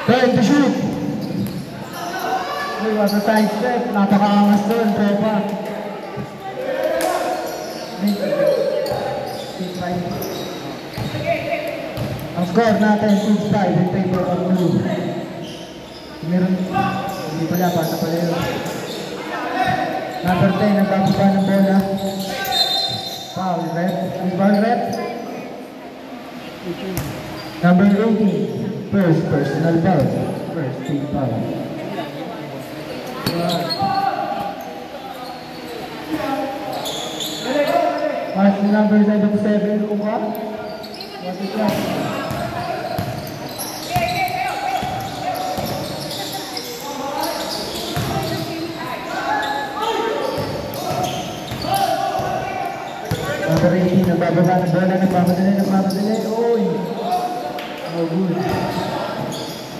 Time to shoot! Uy, was a side step. Napaka-angas doon, tropa. Ang score natin, 6-5 in favor of blue. Meron, hindi pala, bata pala yun. Number 10, nagbababa ng bola. Foul, rep. Foul, rep. Number 18, first personal foul. First team foul. Pass to number 77, Luka. What is that? Number 18, nagbababa ng bola, nagmamadali. Uy! No good.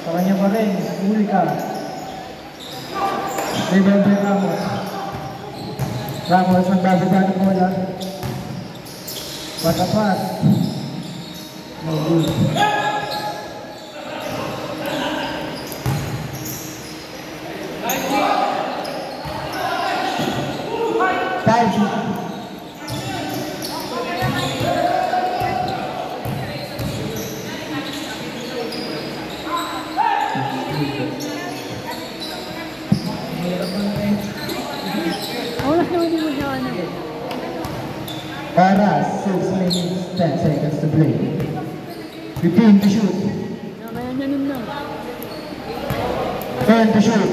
Sa kanya pa rin, huli ka. Rebound by Ramos. Ramos, nagbababa ng bola. Patapat. No good. Oras, 6 minutes, 10 seconds to play. 15 to shoot. 10 to shoot.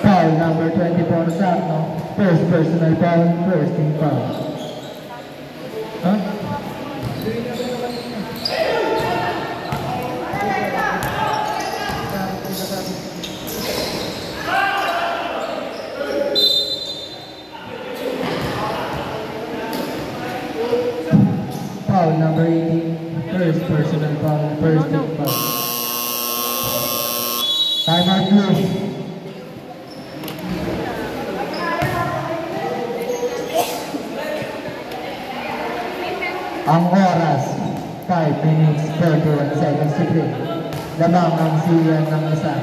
Foul number 24, Sarno. First personal foul, first team foul. Huh? Foul number 18, first personal foul, first team foul. Time out blue. Ang oras, 5 minutes, 31 seconds to play. Lamang ang siyan ng isa.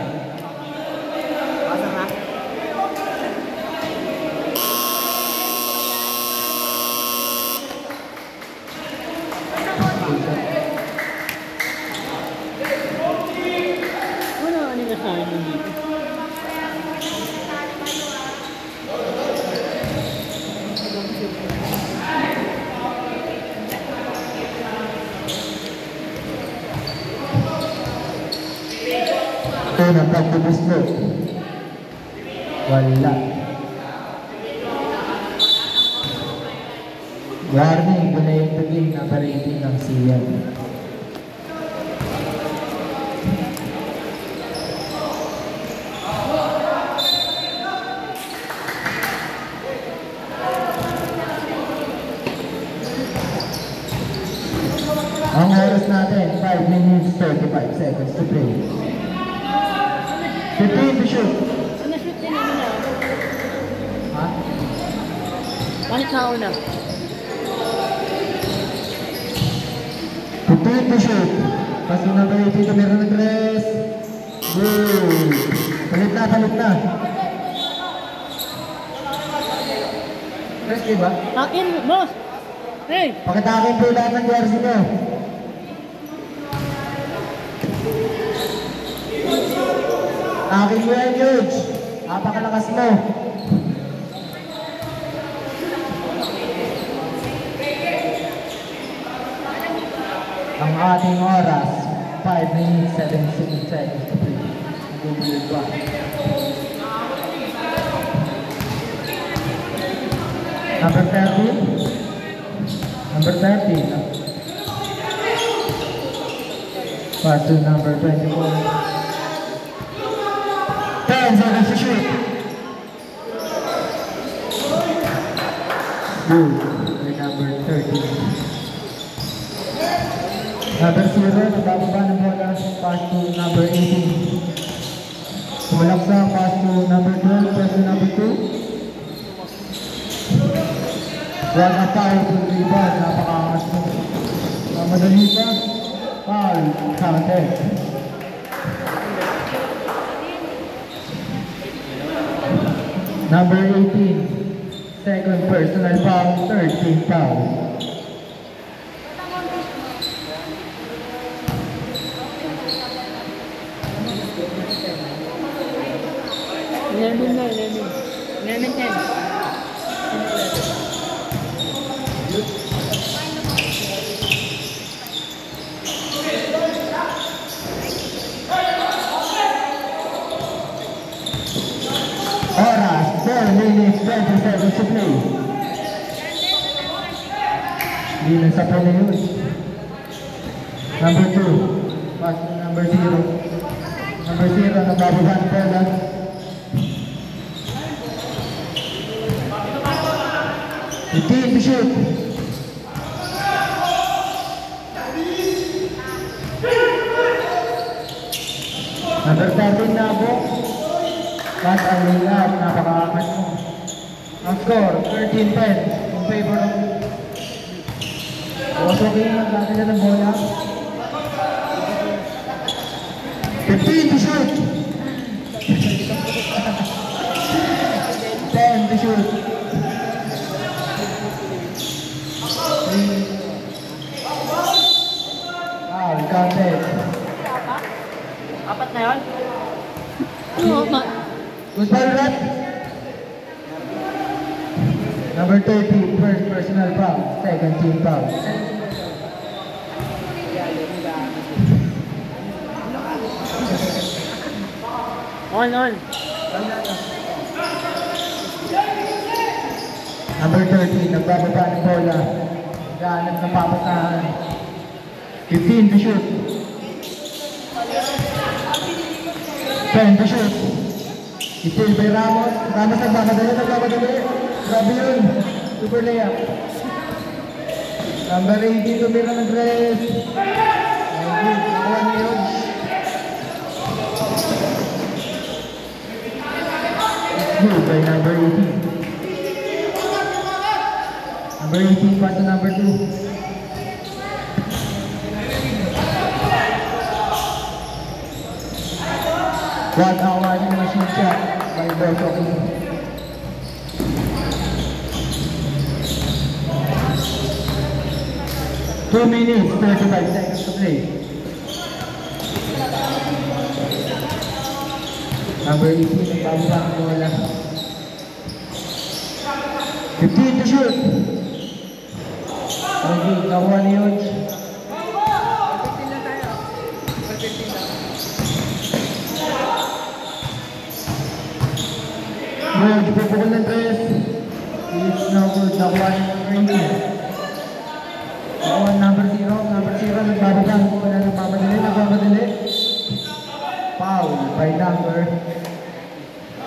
Ito na pagbubuslog. Wala. Warning, gulayag-tagin na parating ng siyan. Ang oras natin, 5 minutes, 35 seconds to play. 15 to shoot. Na-shoot din namin na. Ha? Bakit na una? 15 to shoot. Pas yung number 18, meron ng dress. Good. Palit na. Dress, diba? Akin, boss! Hey! Pakitakin po lahat ng jersey mo. Akin mo yan, Yuge. Napakalakas mo. Ang ating oras, 5 minutes, 17 seconds to play. Nagbubulig ba? Number 13. Number 13. Pass to number 24. 10 seconds to shoot. Good. By number 13. Number 0, nagbababa ng bola. Pass to number 18. Sumalak sa pass to number 12, pass to number 2. One na foul to the rebound. Napakaangas mo. Madali pa. Foul. Counted. Number 18. Second personal foul. Third team foul. Lemon na, lemon. Lemon 10. Oras, 4 minutes, 20 seconds to play. Hindi lang sa play na yun. Number 2. Pass to number 0. Number 0, nababahan bola. 15 to shoot. Number 13 na ako. Pass ang layup, napakaangat mo. Ang score, 13-10 in favor of... Okay yung natin na ng bola. 15 to shoot. 10 to shoot. Counted. Apat na yun? Oo, Who's foul that? Number 30, first personal foul, second team foul. On. Number 30, nagbababa ng bola. Gaanap ng papasahan. 15 to shoot. 10 to shoot. Still by Ramos. Ramos nagmamadali. Grabe yun. Super layup. Number 18, tumira ng dress. Nakuha niya yun. Good by number 18. Number 18 pass to number 2. One hour yung machine shot by Berto. 2 minutes, 35 seconds to play. Number 18, nagbababa ang bola. 15 to shoot. Okay, nakuha ni Yodge. Yodge, pupukul ng tres. It's no good. Nakuha ni Randy. Nakuha number 0. Number 0, nagbababa ang bola. Nagmamadali. Foul by number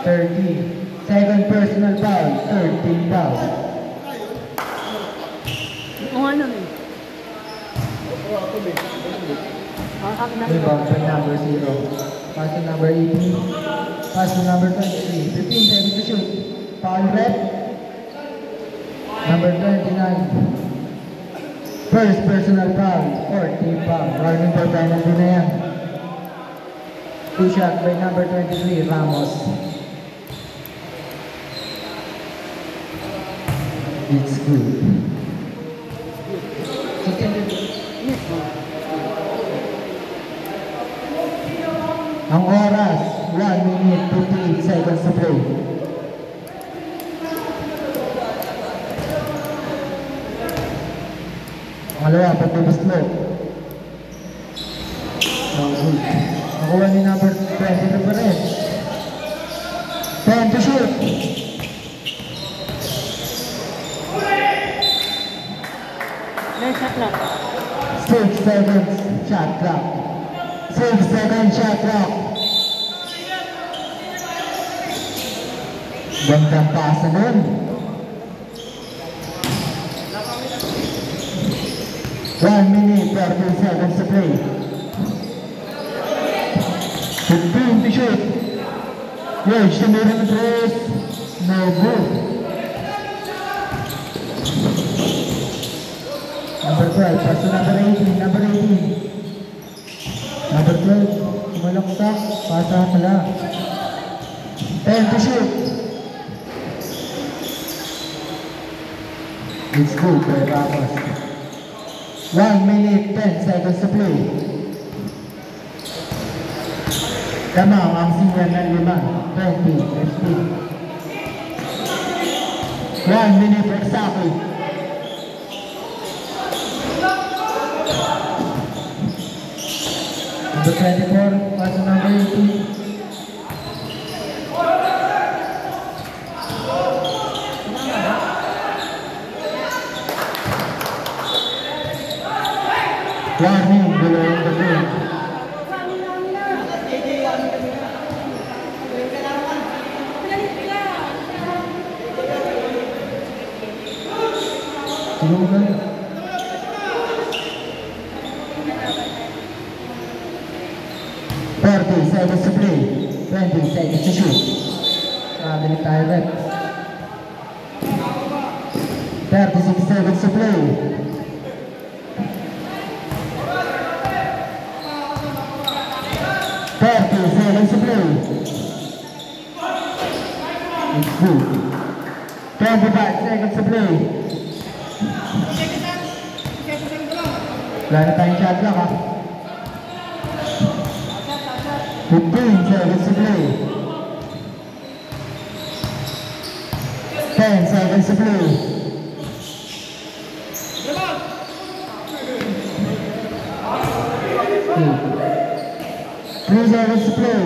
30. Second personal foul, third team foul. Oo, ano eh. Rebound by number 0. Pass to number 18. Pass to number 23. 15 seconds to shoot. Foul rep. Number 29. First personal foul, fourth team foul. Warning for penalty na yan. 2 shot by number 23, Ramos. It's good. Ang oras, 1 minute 58 seconds to play. Malawa, pag-bubuslo. Oh, good. Nakuha ni number 20 pa rin. 10 to shoot. Shot clock. 6 seconds shot clock. 6 seconds shot clock. Gandang pasa nun. One minute, 30 seconds to play. 15 to shoot. Yodge, tumira ng tres. No good. 12, pass to number 18, number 18. Number 12, sumalaksak, pasa pala. 10 to shoot. It's good, by Ramos. 1 minute, 10 seconds to play. Tama ang senior ng 5, 20, 15. 1 minute exactly. Number 24, pass to number 18. Warning, below the game. Sige mo kayo. 30 seconds to play. 20 seconds to shoot. Balik tayo rin. 36 seconds to play. 30 seconds to play. It's good. 25 seconds to play. Wala na tayong shot clock ha. 15 seconds to play. 10 seconds to play. 3 seconds to play.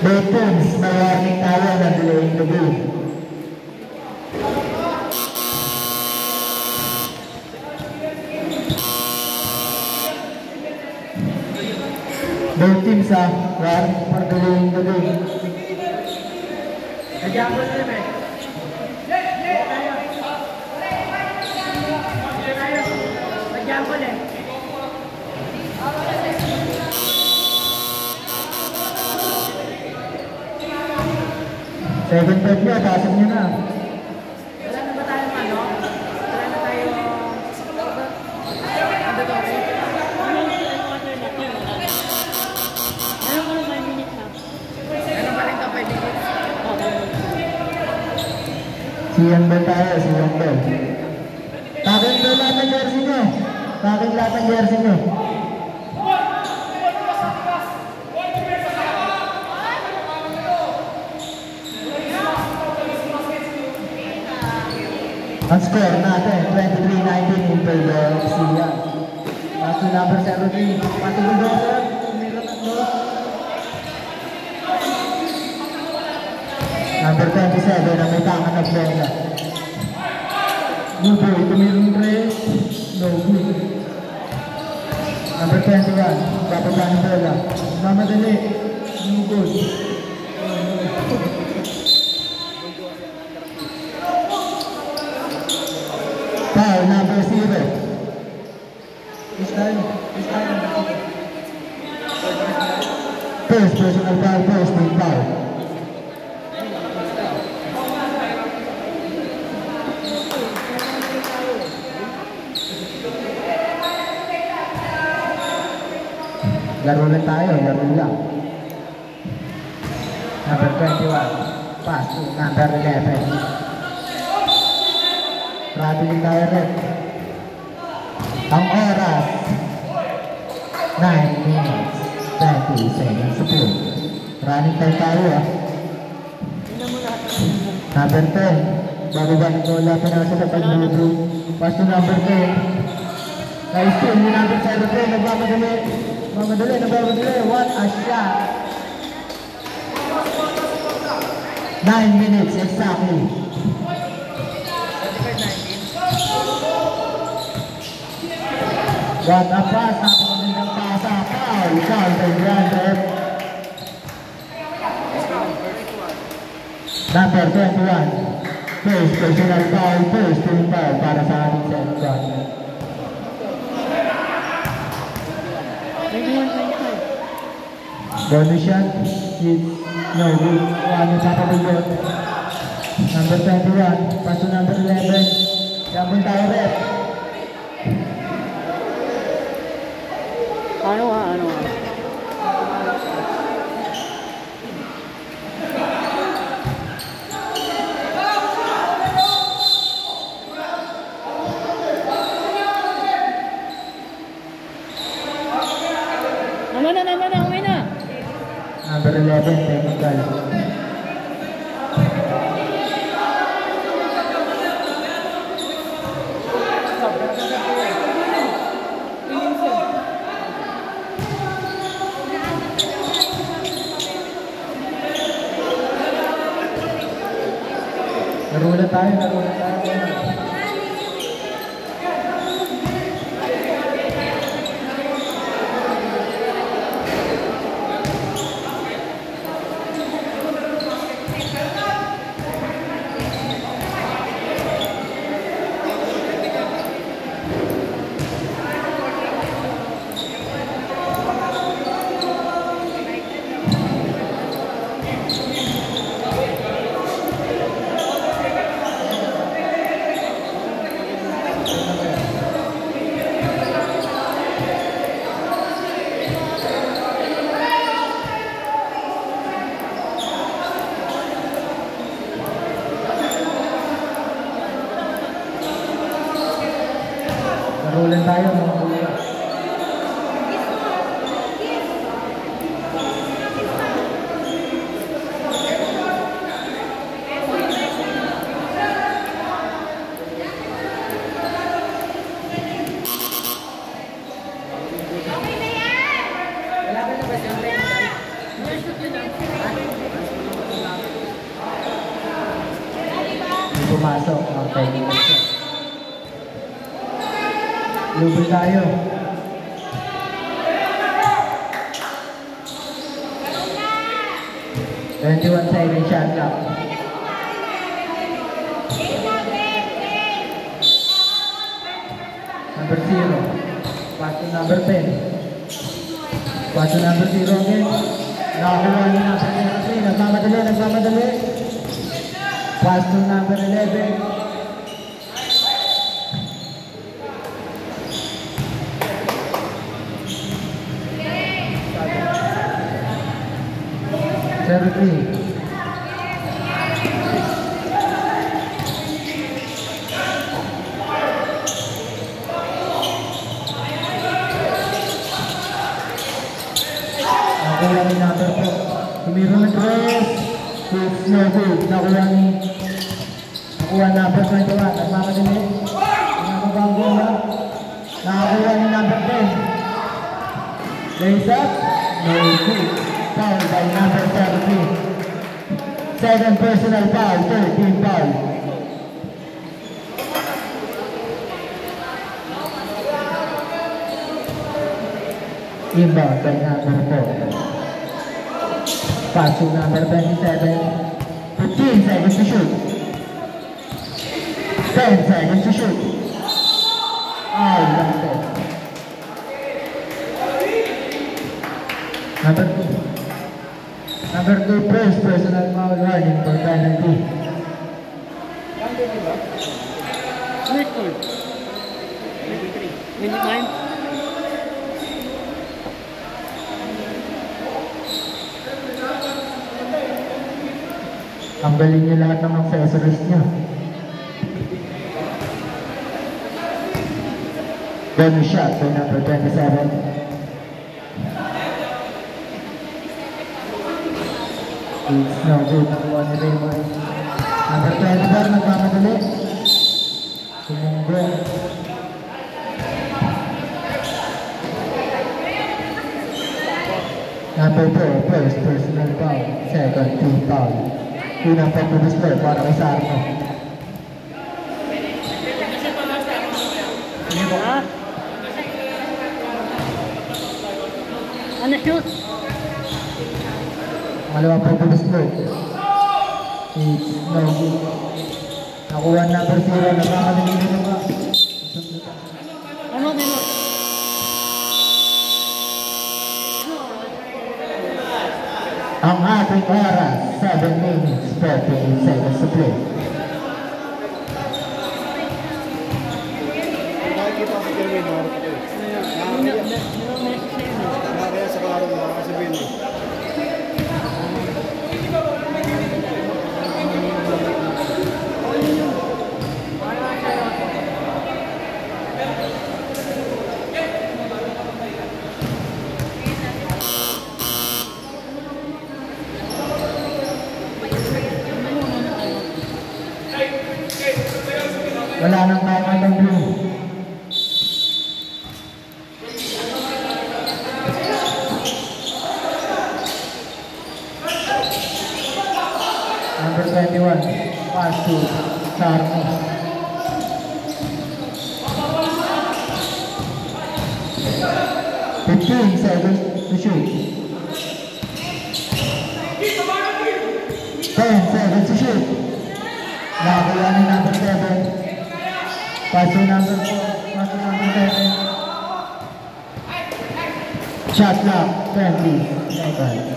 Both teams, may warning tayo na delaying the game. Both teams warning for delaying the game. Nag-jumble na naman. Nag-jumble eh. Second third nyo, pasok nyo na. Wala na ba tayo ano? Wala na tayo... Ano to? Meron ko ng 5 minutes na. Meron pa rin ka 5 minutes? Si Yandel tayo, si Yandel. Taking lahat ng jersey nyo. Taking lahat ng jersey nyo. Ang score natin, 23-19 in favor of Sian. Pass to number 17, Patrick Mendoza, meron tatlo. Number 27, ang may tangan na Brenda. Good boy, tumirong 3, no good. Number 21, bababa ni bola. Mamadali, no good. Foul number 0. This time. First personal foul, first team foul. Laro lang tayo, laro lang. Number 21, pass to number 11. Traveling tayo rin. Ang oras, 9 minutes, 30 seconds to play. Running time tayo Number 10, bababa ni Gola, pinasa sa pag-nubo. Pass to number 10. Nice team, yung number 73, nagmamadali. Nagmamadali. What a shot. 9 minutes exactly. What a pass, napakagandang pasa. Foul kay Brandon. Number 21. First personal foul, first team foul para sa ating second. Bonus shot is no good. One is Papabulot. Number 21, pass to number 11. Jambon tayo red. Ano? Umay na. Number 11, technical. Laro na tayo. Narulan tayo mga kuya. Pumasok ang technical shot. Lubol tayo. Twenty-one second shot clock. Number 0. Pass to number 10. Pass to number 0 again. Nakakuha niya ng second. Nagmamadali. Pass to number 11. Nakuha ni number 4. Tumiro ng dress. It's no good. Nakuha number 21. Nagmamadali. Nakakuha bola. Nakakuha ni number 10. Lays up. No good. Foul by number 17. Second personal foul. Third team foul. Inbound by number 4. Pass to number 27. 15 seconds to shoot. 10 seconds to shoot. That's it. Number 2, first personal foul warning for penalty. Ang galing niyo lahat ng accessories niyo. Bonus shot by number 27. It's no good. Nakuha ni Raymond. Number 24, nagmamadali. Sumunggo. Number 4, first personal foul. Second, team foul. Unang pagbubuslot para kay Sarno. Ha? Ano shoot? Malawang pagbubuslot. It's no good. Nakuha number 0. Nagkakalilino naman. Ano din? Ang ating oras, 7 minutes, 48 seconds to play. Nakikita ko si Kelvin, nakakaya sa klaro na si Billy. Wala nang tama ng blue. Number 21, pass to Sarno. 15 seconds to shoot. 10 seconds to shoot. Nakakuha ni number 7. Pass to number 4. Pass to number 7. Shot clock, 20 seconds.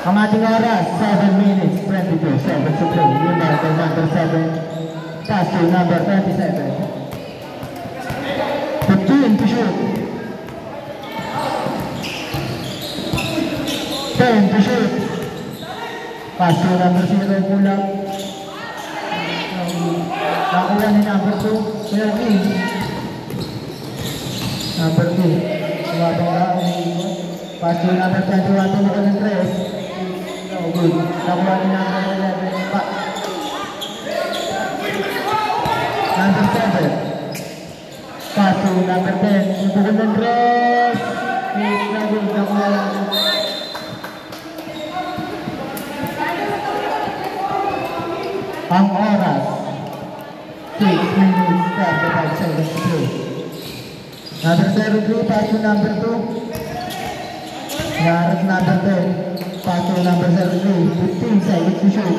Ang ating oras, 7 minutes, 22 seconds to play. Rebound kay number 7. Pass to number 27. 15 to shoot. 10 to shoot. Pass to number 0, pull up. Nakuha ni number 2, Kuya King. Number 2. Sumabang na, umiiwan. Pass to number 21, tumukan ng 3. No good. Nakuha ni number 11, pa. Number 7. Pass to number 10, tumukan ng 3. No good. Nakuha ni ang oras, 6 minutes, 35 seconds to play. Number 03, pass to number 2. Narap number 10, pass to number 03, 15 seconds to shoot.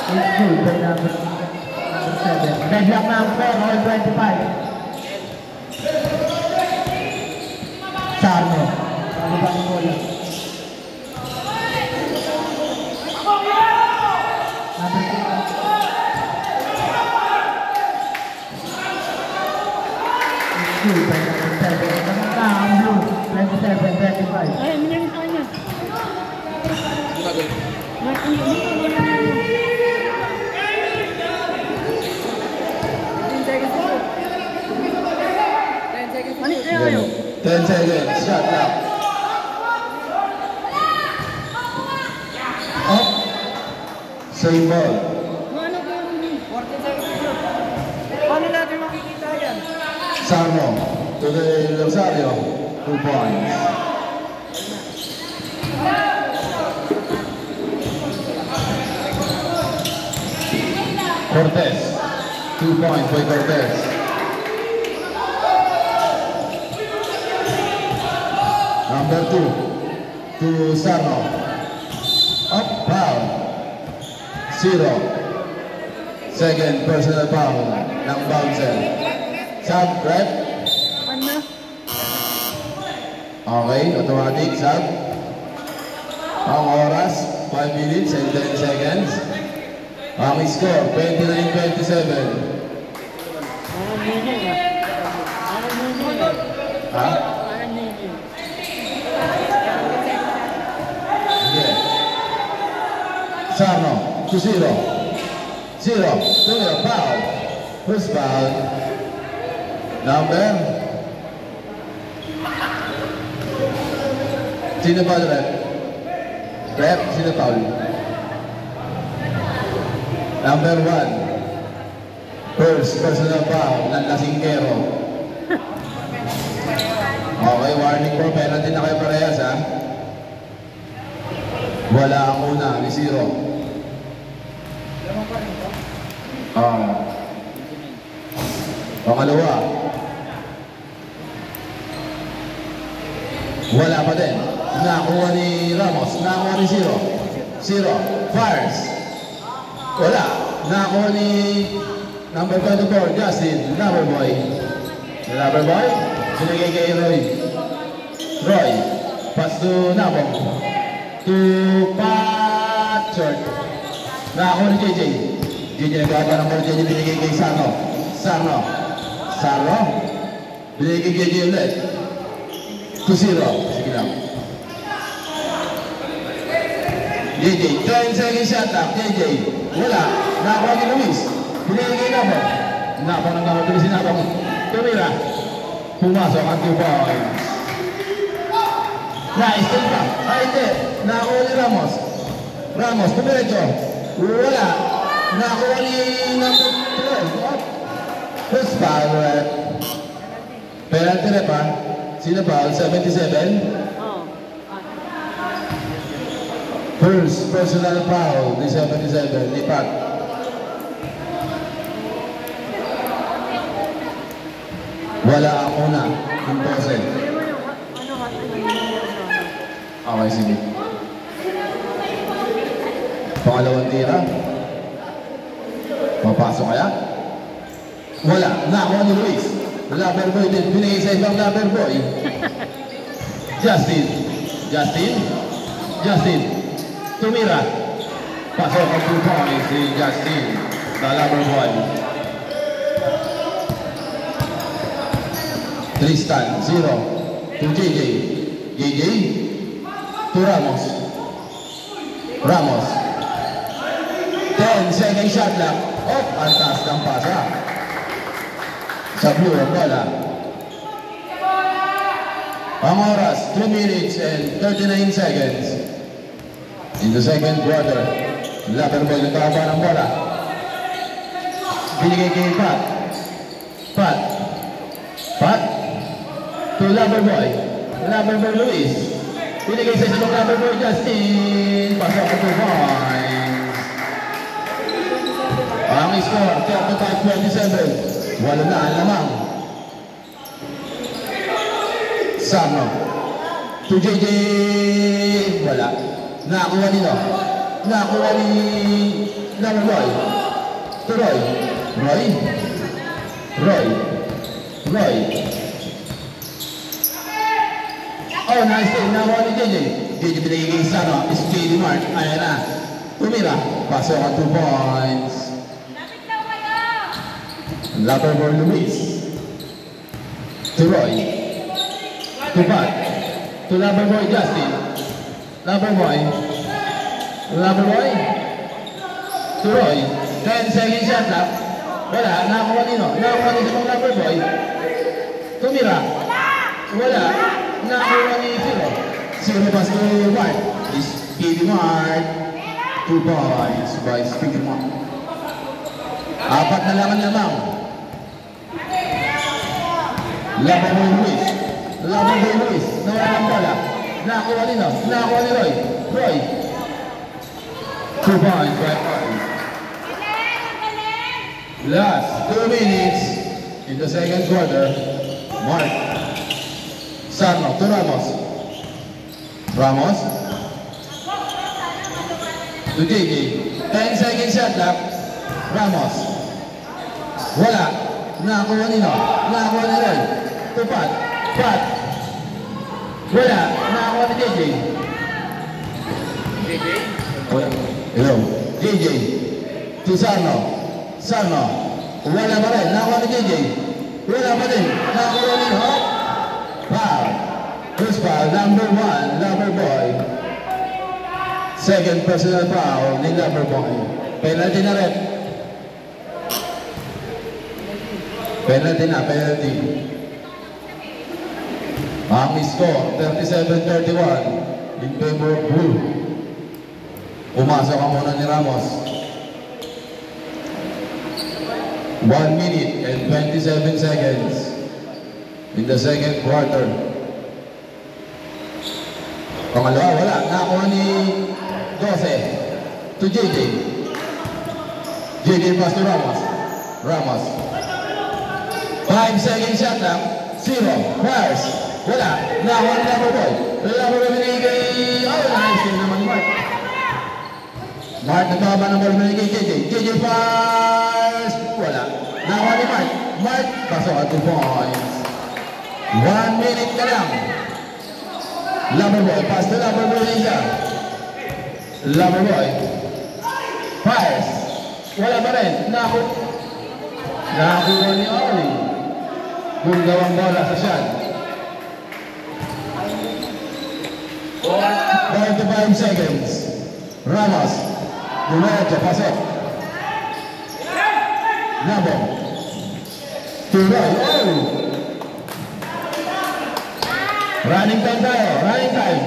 It's good by number 7. Deadlock number 4, all 25. Sarno, pagibang ng bola. Number 2. By number 7. Ang blue, 27, 25. Ay, minyan sa kanya. Yeah. 10 seconds, shot clock. Up. Same ball. Ano ba yung 14 seconds? Paano natin makikita yan? Sarno to the Rosario, 2 points. Cortez, 2 points by Cortez. Number 2 to Sarno. Up, foul. 0. Second personal foul ng bouncer. Sub, rep. Ano? Okay, automatic, sub. Ang oras, 5 minutes and 10 seconds. Ang score, 29-27. Parang nini ah. Parang nini ah. Ha? Parang nini. Okay. Sarno, to 0. 0, 2, foul. First foul. Number? Sino foul, rep? Rep, sino foul? Number 1. First personal foul ng Lasingkero. Okay, warning po. Penalty na kayo parehas, ha? Wala ang una, ni Zero. Pangalawa. Wala pa din. Nakuha ni Ramos. Nakuha ni Zero. Zero. Fires. Wala. Nakuha ni number 24, Justin. Loverboy. Loverboy. Sinigay kay Roy. Roy. Pass to Nabong. To Pat. Short. Nakuha ni JJ. JJ nagkaka ng ball. JJ binigay kay Sarno. Sarno. Sarno. Binigay kay JJ ulit. 2-0. Sige lang. JJ. 10 seconds shot up. JJ. Wala. Nakuha ni Luis. Binigay kay Nabong. Nabong nang namatuloy si Nabong. Tumira. Pumasok ang 2 points. Nice. Still pa. Ay, hindi. Nakuha ni Ramos. Ramos. Tumiretso. Wala. Nakuha ni number 12. First foul. Penalty rep, ha? Sino foul? 77? First personal foul ni 77. Ni Pat. Wala ang una. Impossible. Okay, sige. Pangalawang tira. Papasok kaya? Wala. Nakuha ni Luis. Loverboy din. Binigay sa ibang Loverboy. Justin. Justin. Justin. Tumira. Pasok ang 2 points si Justin. The Loverboy. Tristan. 0. To JJ. JJ. To Ramos. Ramos. 10 second shot lang. Oh, ang taas ng pasa. Sa blue ang bola. Ang oras, 2 minutes and 39 seconds. In the second quarter, Loverboy nagkakaba ng bola. Binigay kay Pat. Pat. Pat. To Loverboy. Loverboy Luis. Binigay sa isang Loverboy Justin. Pasok ang 2 points. Ang score, 35-27. Wala na ang lamang. Sarno. To JJ. Wala. Nakakuha nito. Nakakuha ni Loverboy. To Roy. Roy. Roy. Roy. Oh, nice thing. Nakakuha ni JJ. JJ binigay kay Sarno. JD Mark. Ayan na. Tumira. Pasok ang 2 points. Loverboy Luis. To Roy. To Pat. To Loverboy Justin. Loverboy. Loverboy. To Roy. 10 seconds shot lang. Wala. Nakakuha nino. Nakakuha nito ng Loverboy. Tumira. Wala. Nakakuha ni Zero. Zero pass to Mark. Speedy Mark. 2 points by Speedy Mark. 4 na lamang. Loverboy Luis. Loverboy Luis. Nawala ng bola. Nakakuha nino. Nakakuha ni Roy. Roy. 2 points by Mark. Last 2 minutes in the second quarter. Mark. Sarno to Ramos. Ramos. To JJ. 10 seconds shot lang. Ramos. Wala. Nakakuha nino. Nakakuha ni Roy. To Pat. Pat. Wala. Nakakuha ni JJ. JJ? Hello. JJ. To Sarno. Sarno. Wala pa rin. Nakakuha ni JJ. Wala pa rin. Nakakuha nino. Foul. First foul. Number 1. Loverboy. Second personal foul ni Loverboy. Penalty na rin. Penalty na, penalty. Ang score, 37-31 in favor of blue. Pumasok ang muna ni Ramos. 1 minute and 27 seconds in the second quarter. Pangalawa, wala. Nakuha ni 12 to JJ. JJ pass to Ramos. Ramos. 5 seconds shot lang. 0. Fires. Wala. Nakuha ni Loverboy. Loverboy binigay. Oh, nice game naman ni Mark. Mark nagkaba ng ball binigay JJ. JJ fires. Wala. Nakuha ni Mark. Mark pasok at 2 points. 1 minute ka lang. Loverboy, pass to Loverboy Lisa. Loverboy fires. Wala pa rin. Nakuha ni Oli. Kung gawang bola sa shot. 45 seconds. Ramos. Dumayo, pasok. Nabong. Tuloy. Oh! Running time tayo. Running time.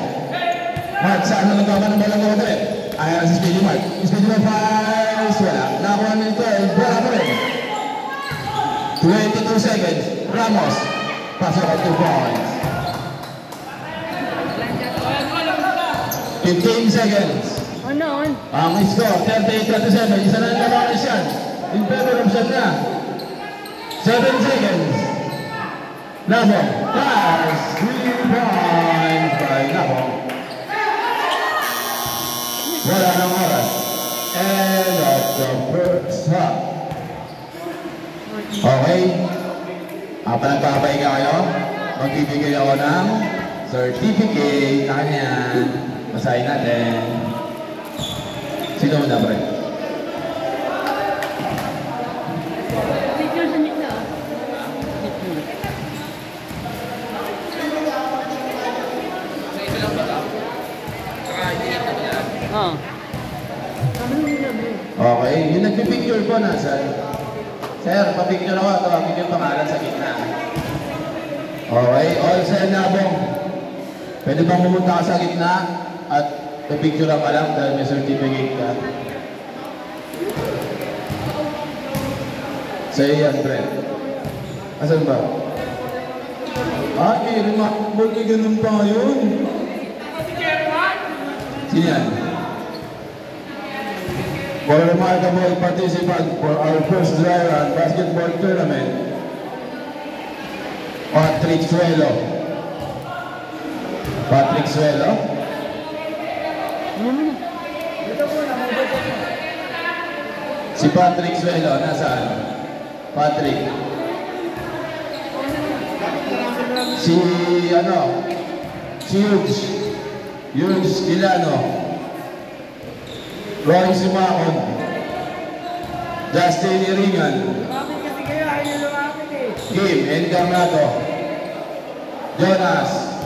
Mark, saan na nagkawa ng bola ng ulit? Ayan si Speedy Mark. Speedy Mark fires. Wala. Nakuha nito. Bola pa rin. 22 seconds. Ramos. Pasok at 2 points. 15 seconds. Ang score, 38-37. Isa na ang labanan siya. In favor of siya na. 7 seconds. Nabong. Pass. 3 points by Nabong. Wala ng oras. End of the first half. Okay. Panagpapay ka kayo. Magbibigay ako ng certificate. Ayan. Basahin natin. Sino mo na, pre? Okay, yung nagpipicture ko nasan? Sir, papicture ako. Tawagin yung pangalan sa gitna. Okay, all sir Nabong. Pwede bang pumunta ka sa gitna at papicture ka lang dahil may certificate ka? Sa'yo yan, Brent. Asan ba? Remarkable ka ganun pa yun. Sino yan? For a remarkable participant for our first dry run basketball tournament, Patrick Suelo. Patrick Suelo? Si Patrick Suelo, nasaan? Patrick. Si Huge Ilano. Roy Simacon. Justin Iringan. Kim Encarnato. Jonas.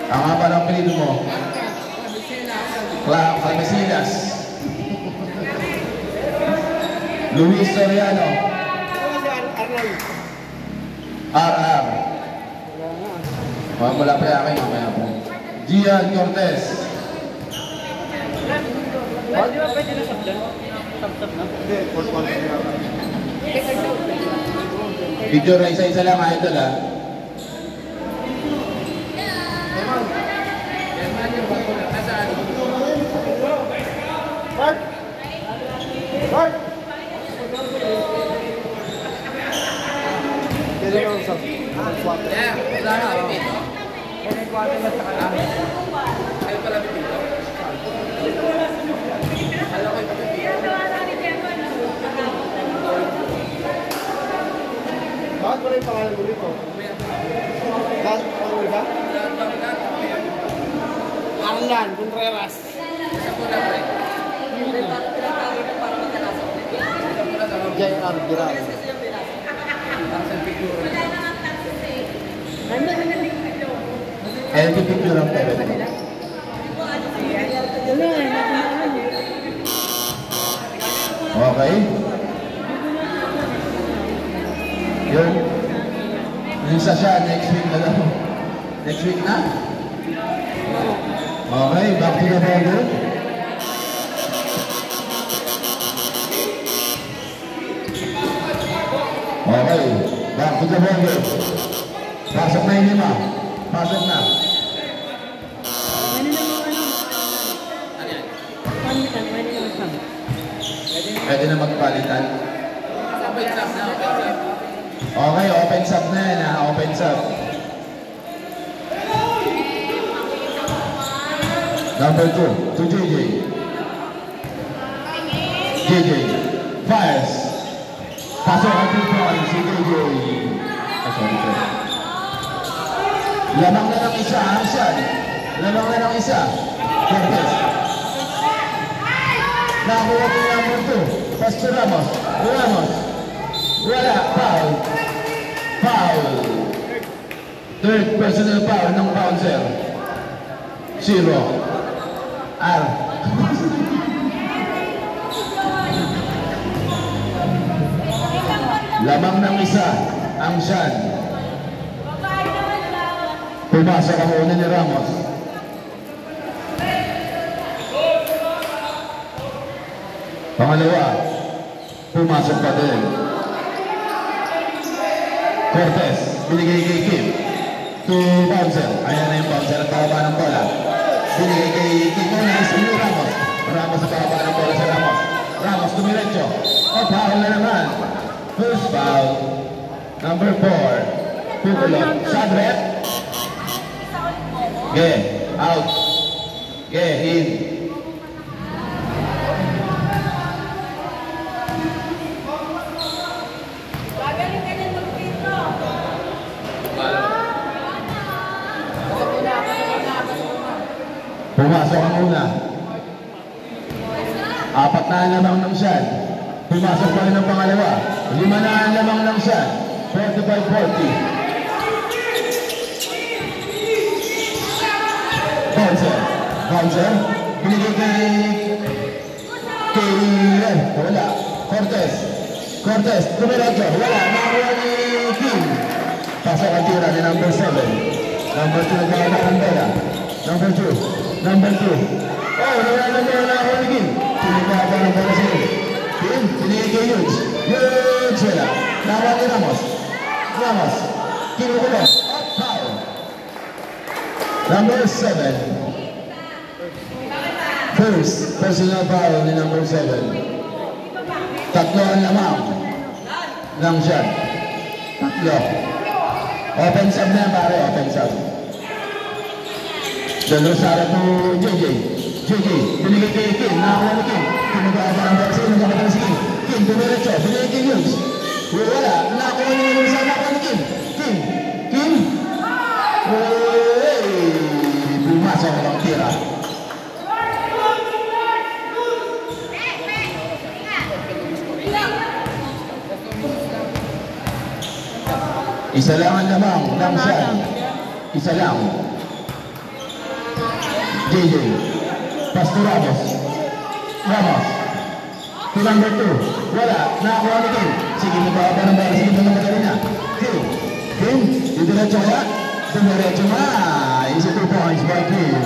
Ang haba ng pinito mo. Calmesinas. Luis Soriano. RR. Wala pa yakin. Mamaya po. Gian Cortez. Di ba pwede na sub-sub na? Hindi, fourth one. Picture na isa-isa lang idol ha. Mark! Mark! Pwede ka usap. Yeah, wala na. Pwede ko atin na sa kanila. Ayaw pala dito. Alam ko yung bakit pa rin pangalan mo rito? Bakit pangalan mo ba? Arlan Contreras. J.R. Giral. LG picture lang tayo. Okay. Yung isa siya, next week na lang. Next week na? Okay, back to the border. the ball game. Pasok na yung 5. Pasok na. Pwede na magpalitan. Okay, open sub na yan ha. Open sub. Number 2 to JJ. JJ fires. Pasok ang 2 points si JJ. Sorry. Lamang na ng isa ang shot. Lamang na ng isa. Cortez. Nakuha ko yung number 2. Pass to Ramos. Ramos. Wala. Foul. Foul. Third personal foul ng bouncer. 0. R. Lamang ng isa ang Shan. Pumasok ang una ni Ramos. Pangalawa, pumasok pa din. Cortez, binigay kay Kim. To bouncer. Ayan na yung bouncer at bababa ng bola. Binigay kay Kim. Nice, ini Ramos. Ramos at bababa ng bola sa Ramos. Ramos, tumiretso. O, foul na naman. First foul. Number 4. Pupulot. Sadrep. Ge, out. Ge, in. Pumasok ang una. 4 na ang lamang ng Shan. Pumasok pa rin ang pangalawa. 5 na ang lamang ng Shan. 45-40. Bouncer. Binigay kay wala. Cortez. Tumiradyo. Wala. Nakakuha ni Kim. Pasok ang tira ni number 7. Number 2 nagkakaroon ng bola. Number 2. Oh, nawala na ako ni Kim. Pinagkaka ng bola sa Kim. Pinigay kay Hughes. Wala. Nakakuha ni Ramos. Kim ulo. Foul. Number 7. First personal foul ni number 7. 3 ang lamang ng shot. 3. Open sub na pare, open sub. Del Rosario to JJ. Binigay kay Kim. Nakakuha ni Kim. Pinagkakaroon ng bola sa Kim. Nakakuha si Kim. Kim, tumiretso. Binigay kay Hughes. Wala. Nakakuha ni Hughes. Nakakuha ni Kim. Kim. Pumasok ang tira. Isa lang ang lamang ng Shan. Isa lang. JJ. Pass to Ramos. To number 2. Wala. Nakakuha ni Kim. Sige, magpapapa ng bola. Sige, magaling na. Kim. Didiretso kaya? Didiretso na. Isa 2 points by Kim.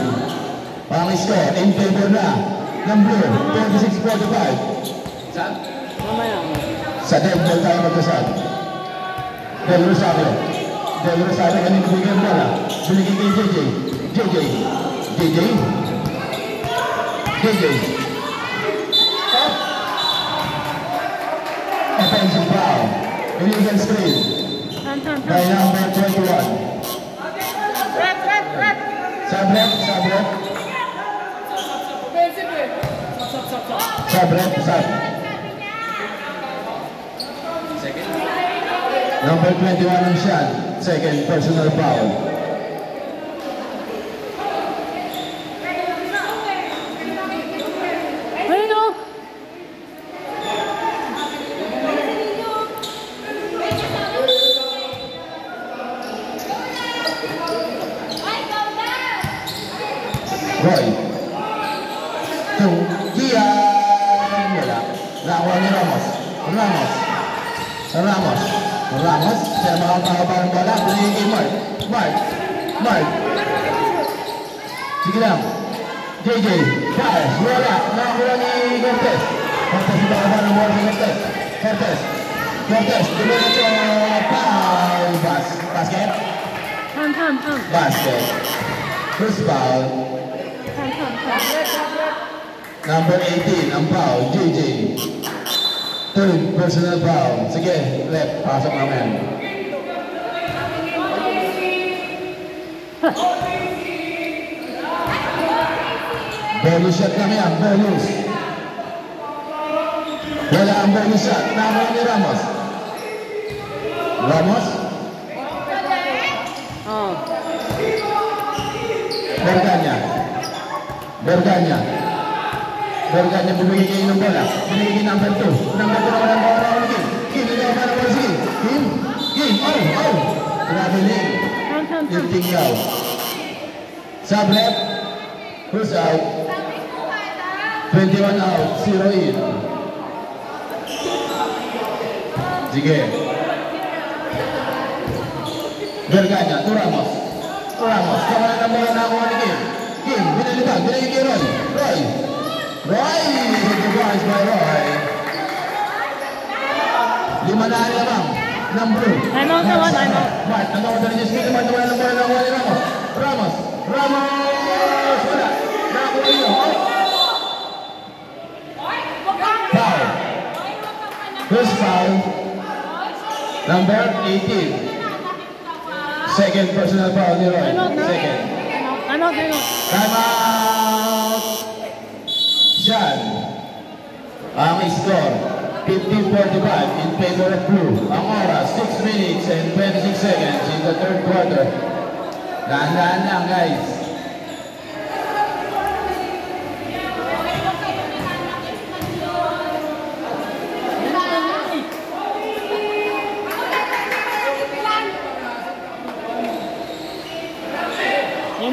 Ang score in favor na ng Blue. 26-45. Sa dead ball tayo magkasal. Del Rosario kanina bigyan bola. Binigay kay JJ. Offensive foul. Illegal screen. By number 21. Sabrep. Number 21 ng Shan. Second personal foul. Roy. Kian. Wala. Nakakuha ni Ramos. Siya makakahaba ng bola. Binigay kay Mark. Sige lang. JJ. Fires. Wala. Nakakuha ni Cortez. Cortez makakahaba ng bola ni Cortez. Cortez, diretso, foul, basket, basket. First foul, number 18, ang foul, JJ. Third personal foul. Sige, left, pasok namin. Bonus shot kami ang bonus. Wala ang bonus shot. Nakuha ni Ramos. Ramos? Berganya. Bumigay kayo ng bola. Bumigay kayo number 2. Number 2 naman ang bola ng game. Kim, hindi naman ang bola. Sige. Kim. Oh. Traveling. Lifting out. Sublet. Who's out? 21 out. 0 in. Sige. Berganya. To Ramos. Kawalan ang bola na kuha ni Kim. Kim, binalibag. Binigay kay Roy. Supervised by Roy. 5 na lamang. Ng blue. I'm out. Mark, nag-order niya si Kim. Nawala ng bola na kuha ni Ramos. Wala. Nakuha niyo. Foul. First foul. Number 18. Second personal foul ni Roy. Second. Time out. Sean. Ang score 15-45 in favor of blue. Ang oras 6 minutes and 26 seconds in the third quarter. Dahan-dahan lang, guys.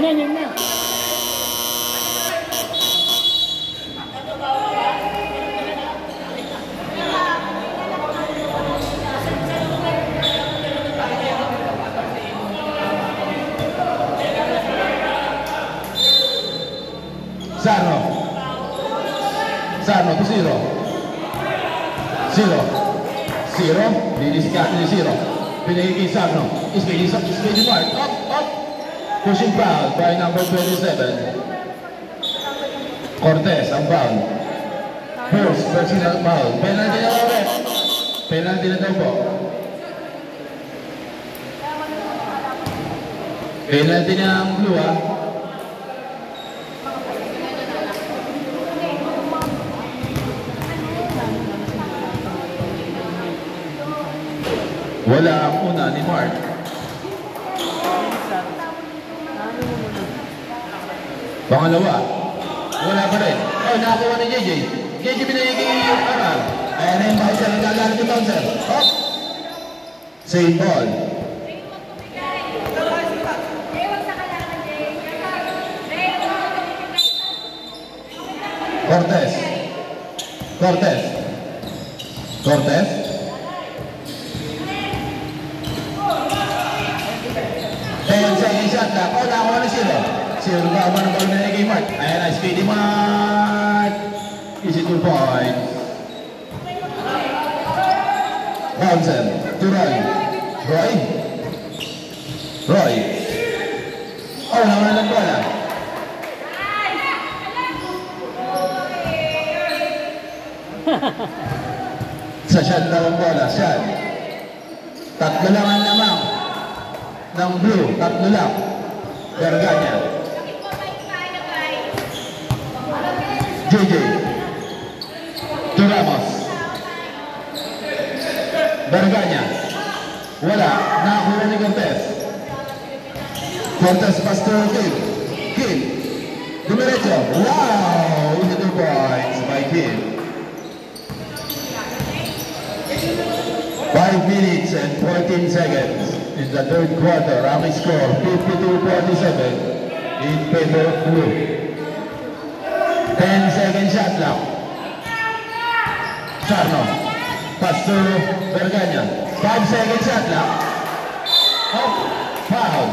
Yan na. Sarno to 0. Diniscard ni 0. Pinigay kay Sarno. Speedy Mark. Up. Pushing foul by number 27. Cortez ang foul. First personal foul. Penalty na ulit. Penalty na daw po. Penalty na ang blue ha. Wala ang una ni Mark. Pangalawa. Wala pa rin. Oh, nakakuha ni JJ. JJ binigay yung aral. Ayan na yung bouncer. Nagagamit yung bouncer. Hop. Same ball. Cortez. 10 seconds shot lang. Oh, nakakuha ni Silo. Silo ba ng ball na kay Mark? Ayan na, Speedy Mark. Easy 2 points. Bouncer to Roy. Oh, naman ng bola. Sa shot daw ang bola. Shot. Tatlo lang ang lamang ng blue. Tatlo lang. Berganya. JJ. To Ramos. Berganya. Wala. Nakakuha ni Cortez. Cortez pass to Kim. Dumiretso. Wow! Easy 2 points by Kim. 5 minutes and 14 seconds in the third quarter. Ang score 52-47 in favor of blue. 10 second shot lang. Sarno. Pass to Berganya. 5 second shot lang. Oh, foul.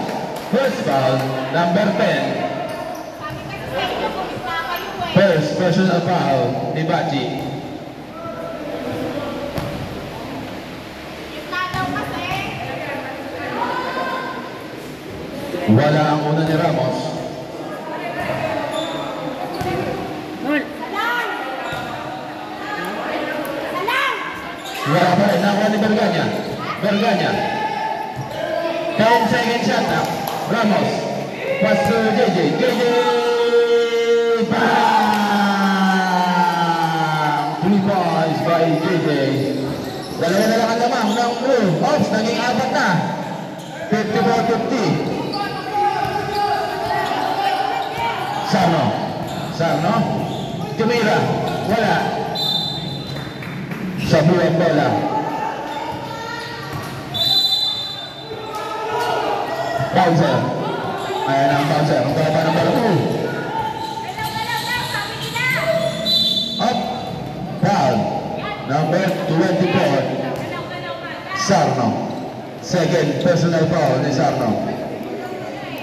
First foul, number 10. First personal foul ni Bachi. Wala ang una ni Ramos. Wala pa rin. Nakuha ni Berganya. 10 second shot na. Ramos. Pass to JJ. JJ! Bang! 3 points by JJ. Dalawa na lang ang lamang ng blue. Oops, naging 4 na. 54-50. Sarno. Tumira. Wala. Sa buwan bola. Bouncer. Ayan ang bouncer. Ang baba ng bola. Up. Foul. Number 24. Sarno. Second personal foul ni Sarno.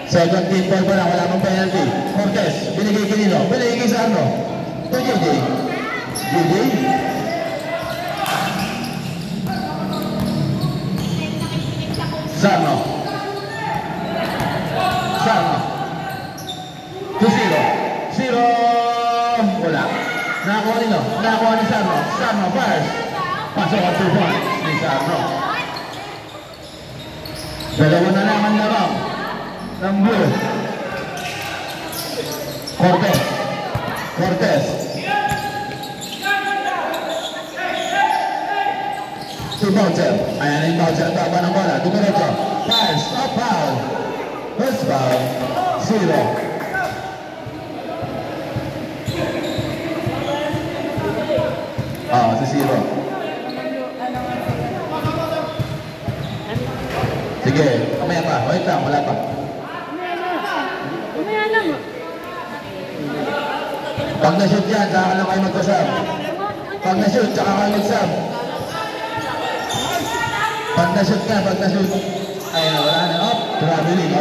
Second team foul pa lang. Wala pang penalty. Cortez. Binigay kinino. Binigay kay Sarno. Ito JJ. JJ. Sarno. 2-0. Wala. Nakakuha nino. Nakakuha ni Sarno. Sarno fires. Pasok ang 2 points ni Sarno. Dalawa na lang ang lamang ng blue. Cortez. 2 bouncer. Ayan yung bouncer. Taba ng bola. Dumiretso. Fires. Stop foul. First foul. 0. Si 0. Sige. Kamaya pa. Wait lang. Wala pa. Kamaya lang. Pag na-shoot yan, saka lang kayo magkasab. Pag na-shoot, saka kayo magsab. Pag na-shoot ka, Ayun, wala na. Up. Traveling.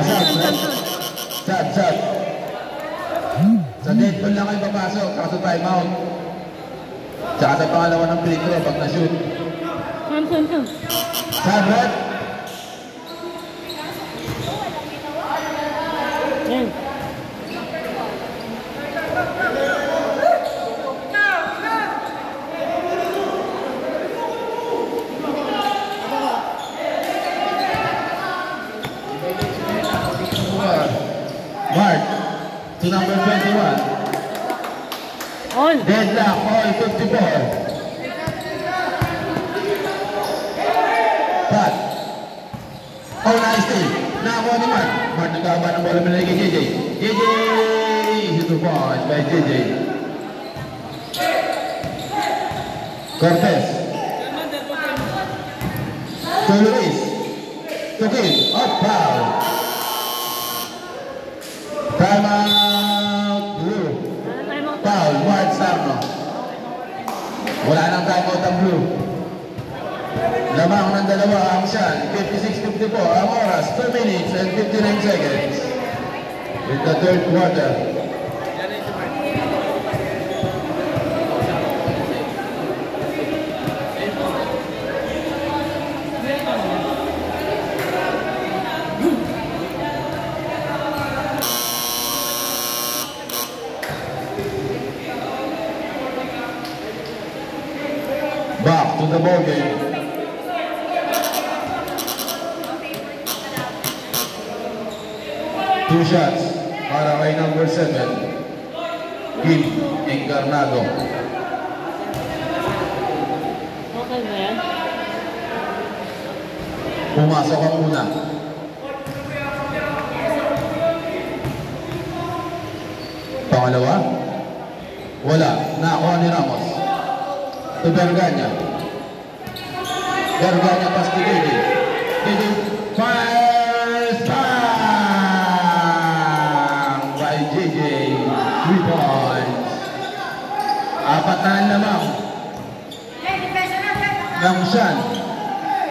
Sab. Sa dead ball lang kayo papasok. Saka sa time out. Saka sa pangalawa ng free throw pag na-shoot. Sab, red. Mark to number 21. Deadlock, all 54. Pat. Oh, nice thing. Nakakuha ni Mark. Mark nagkaba ng bola mula kay JJ. JJ! 2 points by JJ. Cortez. To Luis. To Kim. Up, foul. Time out. Blue. Foul. Mark Sarno. Wala nang time out ang blue. Lamang ng dalawa ang Shan. 56-54 ang oras. 2 minutes and 59 seconds. In the third quarter. Back to the ball game. Two shots para kay number 7, Kim Encarnado. Okay ba yan? Pumasok ang una. Pangalawa? Wala. Nakuha ni Ramos. To Berganya. Berganya pas to JJ. JJ fires bang by JJ. 3 points. 4 na lamang ng Shan.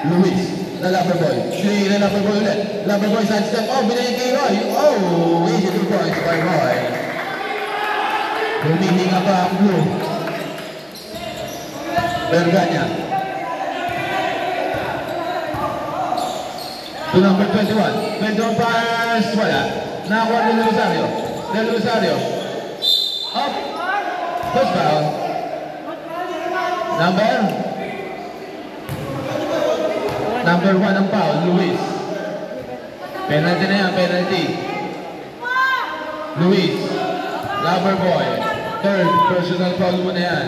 Luis na Loverboy. Si na Loverboy ulit. Loverboy side step. Oh, binigay kay Roy. Oh, easy 2 points by Roy. Humihinga pa ang blue. Berganya. To number 21. 21 fires. Wala. Nakakuha ni Del Rosario. Del Rosario. Up. First foul. Number 1 ang foul, Luis. Penalty na yan, penalty. Luis. Lover boy. Third personal foul mo na yan.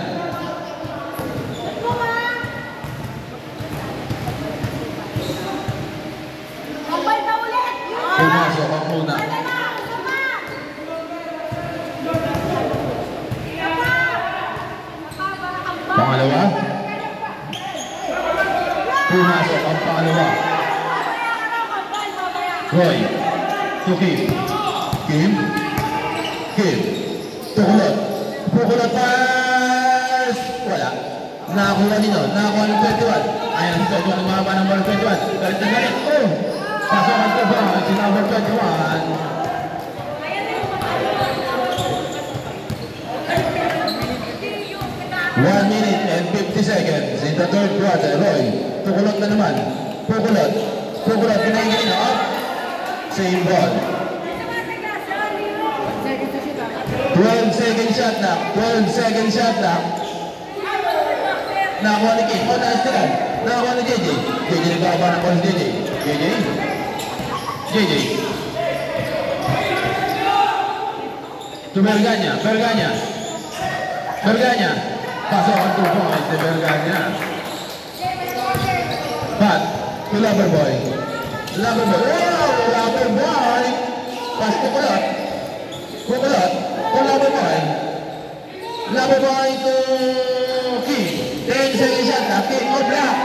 Pumasok ang una. Pangalawa. Pumasok ang pangalawa. Roy. To Kim. Kim. Kim. Tukulot. Tukulot pass. Wala. Nakakuha nino. Nakakuha ng 21. Ayan, 21 ang mahaba ng 21. Galit na galit. Oh! Pasok ang tuba. Si number 21. 1 minute and 50 seconds in the third quarter. Roy, tukulot na naman. Tukulot. Tukulot, ginayin na. Same ball. 12 second shot na. 12 second shot na. Nakakuha ni Kim. O, naistilan. Nakakuha ni JJ. JJ nagkakaba ng ball si JJ. JJ. JJ. To Berganya. Berganya. Berganya. Pasok ang 2 points si Berganya. Pat. To Loverboy. Loverboy. Wow! Loverboy! Pass to Kulot. Kulot. To Loverboy. Loverboy to Kim. 10 second shot na. Kim o block.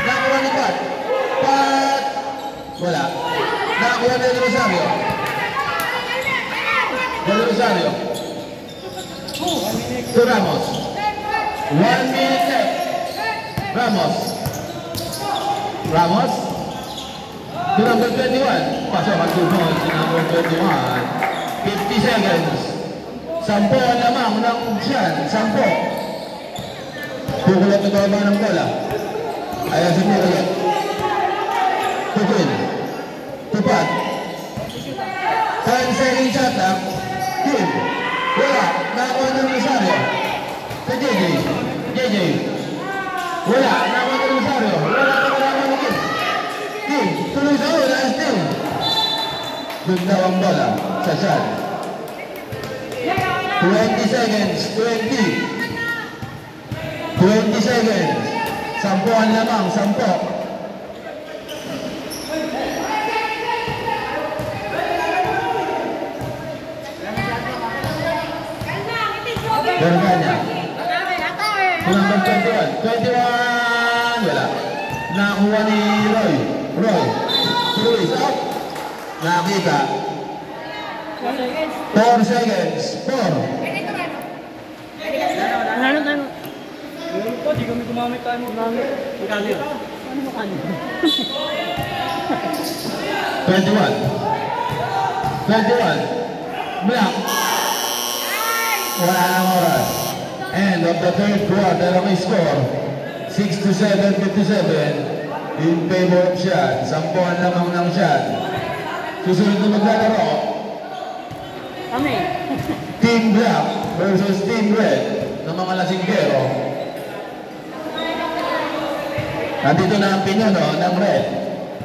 Nakakuha ni Pat. Pat. Wala. Nakakuha ni Del Rosario. Del Rosario. To Ramos. 1 minute left. Ramos. Ramos. To number 21. Pasok ang 2 points si number 21. 50 seconds. 10 lamang ng siyan. 10. Pukulot na gawa ng bola. Ayan si Pukulot. Tukin. Tupat. 10 second shot lang. Kim. Wala. Nakakuha ng Rosario. Sa JJ. JJ. Wala. Nakakuha ng Rosario. Wala ng Kim. Kim. Tuloy sa una. Still. Doon daw ang bola. Sa shot. 20 seconds. 20 seconds. 10 lamang. 10. Berganya. Number 21. 21. Wala. Nakakuha ni Roy. Roy. Luis. Out. Nakakita. 4 seconds. 4. Ano? Di kami gumamit tayo mo. Magkano yun? Ano mo kano? 21. 21. Black. Wala nang oras. End of the third quarter ang score. 67-57 in favor of shot. 10 lamang ng shot. Susunod na maglalaro. Kami. Team Black versus Team Red ng mga lasinggero. Nandito na ang pinuno ng Red,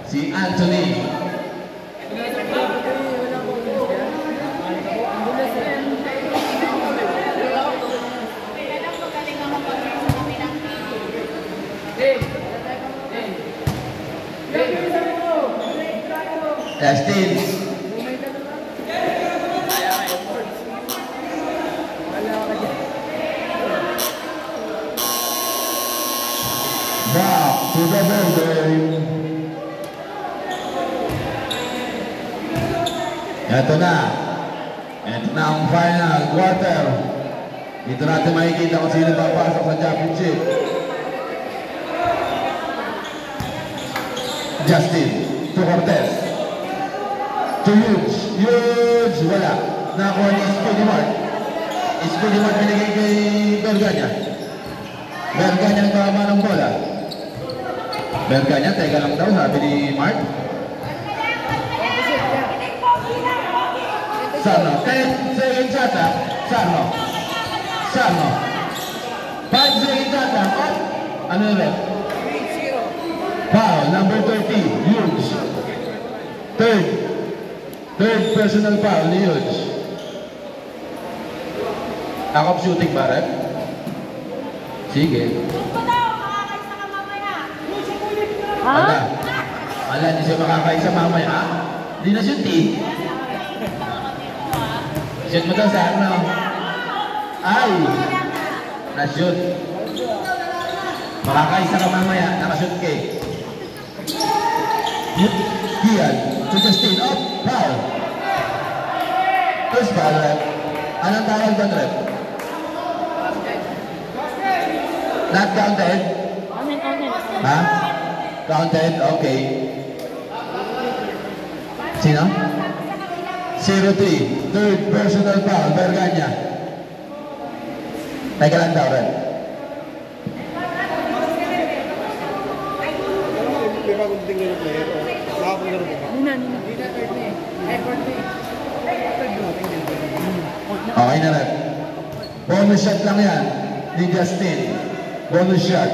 si Anthony. Justin. Back to the building. Ito na ang final quarter. Dito natin makikita kung sino papasok sa championship. Justin to Cortez. To Huge. Wala. Nakakuha ni Speedy Mart. Speedy Mart binigay kay Berganya. Berganya ang tama ng bola. Berganya, teka lang daw, sabi ni Mart. Sarno. 10 seconds shot lang. Sarno. Sarno. 5 seconds shot lang. Up. Ano na rin? Foul. Number 30. Huge. Third personal foul ni Huge. Akop shooting ba rin? Sige. Ala. Ha? Ala, hindi siya makakaisa mamaya. Hindi na shoot eh. Shoot mo daw sa ano? Ay! Na-shoot. Makakaisa ka mamaya. Nakashoot ka eh. Kian. To Justin. Up. Foul. First foul, rep. Anong tawag doon, rep? Not counted? Counted. Ha? Counted? Okay. Sino? 0-3. Third personal foul. Berganya. Teka lang daw, rep. Nina. Okay na rep. Bonus shot lang yan. Ni Justin. Bonus shot.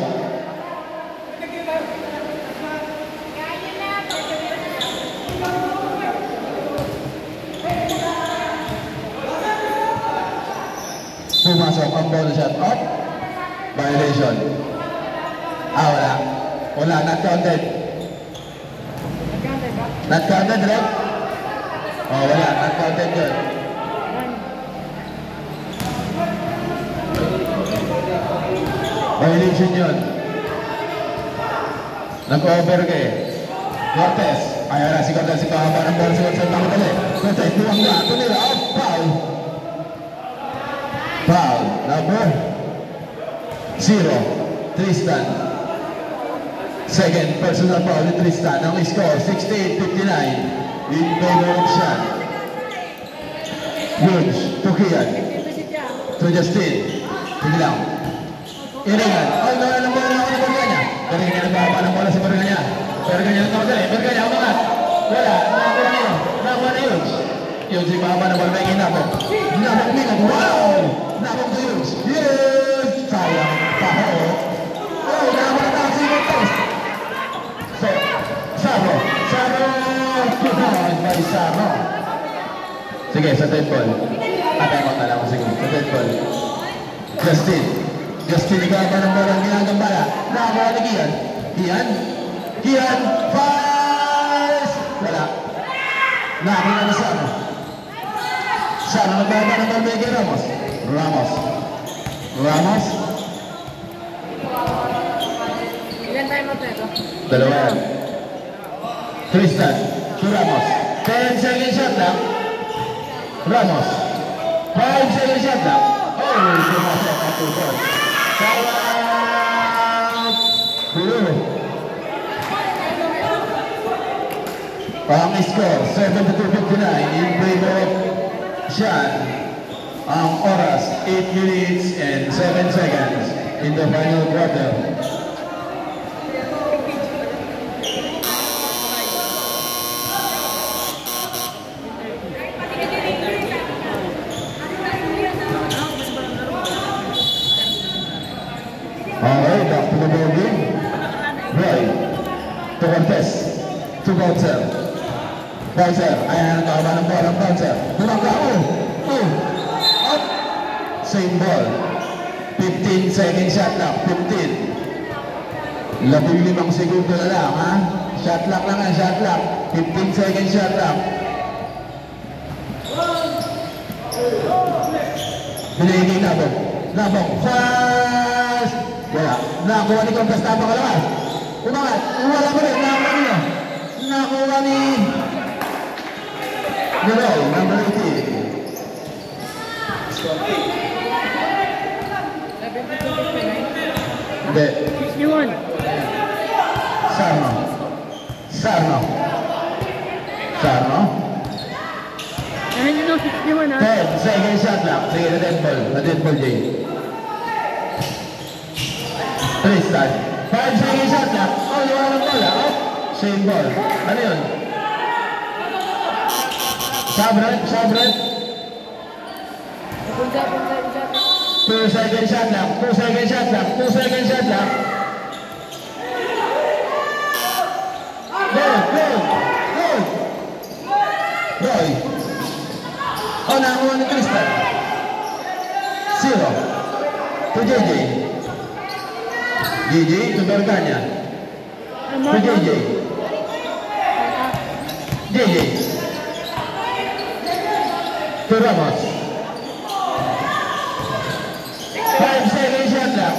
Pumasok ang bonus shot. Up. Violation. Wala. Wala. Not counted. Not counted, rep. Wala. Not counted yun. Violation yun. Nag-over ka eh. Cortez. Ayaw na si Cortez. Si kahaba ng bola. Si Cortez. Nakatali. Cortez. Buwang na. Tunila. Out. Foul. Foul. Number 0. Tristan. Second personal foul ni Tristan. Ang score 68-59. In favor of Sean. Huge. To Kian. To Justin. Sige lang. Iringan. Ay, nawala ng bola ng Berganya. Berganya nagbaba ng bola si Berganya. Berganya nagkamadali. Berganya umangat. Wala. Nakakuha niyo. Nakakuha na Huge. Huge ibaba ng bola. May inabog. Inabog mingat. Wow! Nabog to Huge. Yes! Sayang. Paho. Oh, nakakuha si Cortez. So, Saro. Tuhan by Saro. Sige, sa third ball. Atay mo tala ko. Sige, sa third ball. Justin, ikaw ba ng bola ang ginagambala? Nakakuha ni Kian. Fires! Wala. Nakakuha ni Saro. Saro, nagbaba ng bola kay Ramos. Ilan tayo mo ito? Dalawa yan. Tristan, to Ramos. 10 second shot lang. Ramos. 5 second shot lang. Oh, sumasok ang tutor. Shout! Blue. Ang score, 72-59 in favor of Sean. Ang oras, 8 minutes and 7 seconds in the final quarter. Alright, back to the ball game. Roy, to Cortez, to Bouncer. Ayan ang kawaban ng ball ng Bouncer. Bumangga, up. Same ball. 15 second shot lang, 15. 15 segundo na lang, ha? Shot clock lang yan, shot clock. 15 second shot lang. Binigay Nabong. Fast! Wala. Nakuha ni Cortez, tapang kalawas. Umangat. Wala pa rin. Nakuha ni Roy, number 18. Hindi. 61. Sarno. Ano no, 61 ha? 10 second shot lang. Sige, na dead ball, Jay. Tristan. 5 second shot lang. Wala ng bola. Same ball. Ano yun? Sabret. 2 second shot lang. 2 second shot lang. 2 second shot lang. Go! Go! Go! Roy. Oh, nakuha ni Crystal. 0. To JJ. JJ to Berganya. To JJ. JJ. To Ramos. 5 second shot lang.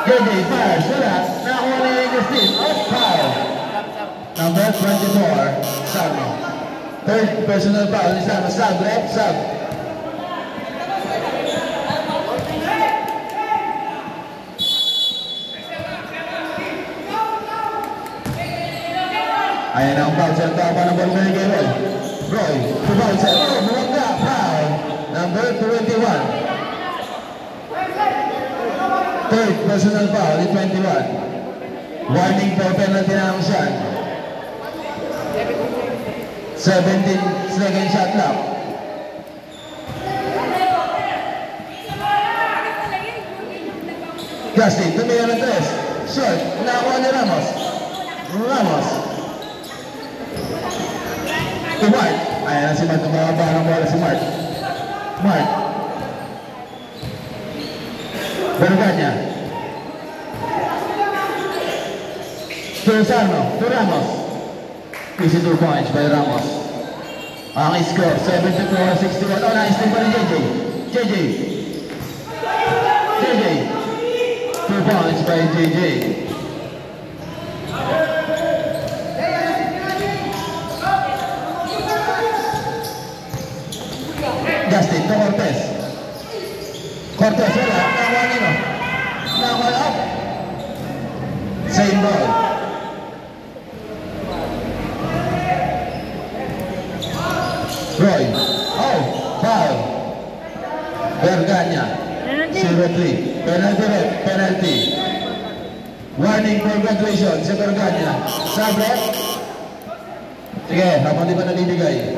JJ fires. Wala. Nakuha ni Agustin. Out foul. Number 24, Sarno. Third personal foul ni Sarno. Sub, left, sub. Ayan ang foul sa tapa ng ball kay Roy. Roy, to foul sa Buwagda, foul. Number 21. Third personal foul ni 21. Warning for penalty na ang shot. 17 second shot lang. Justin, tumiyo ng 3. Short, nakuha ni Ramos. Ramos. To Mark. Ayan na si Mark, tumababa ng bola si Mark. Mark. Berganya. To Sarno, to Ramos. Easy 2 points by Ramos. Ang score, 74-61. Oh, nice din pa rin JJ. JJ. JJ. 2 points by JJ. Justin to Cortez. Cortez, wala. Nakuha nino. Nakuha up. Same ball. Roy. Oh, foul. Berganya. 0-3. Penalty red. Penalty. Warning for graduation si Berganya. Sabre. Sige, habang di pa nabibigay.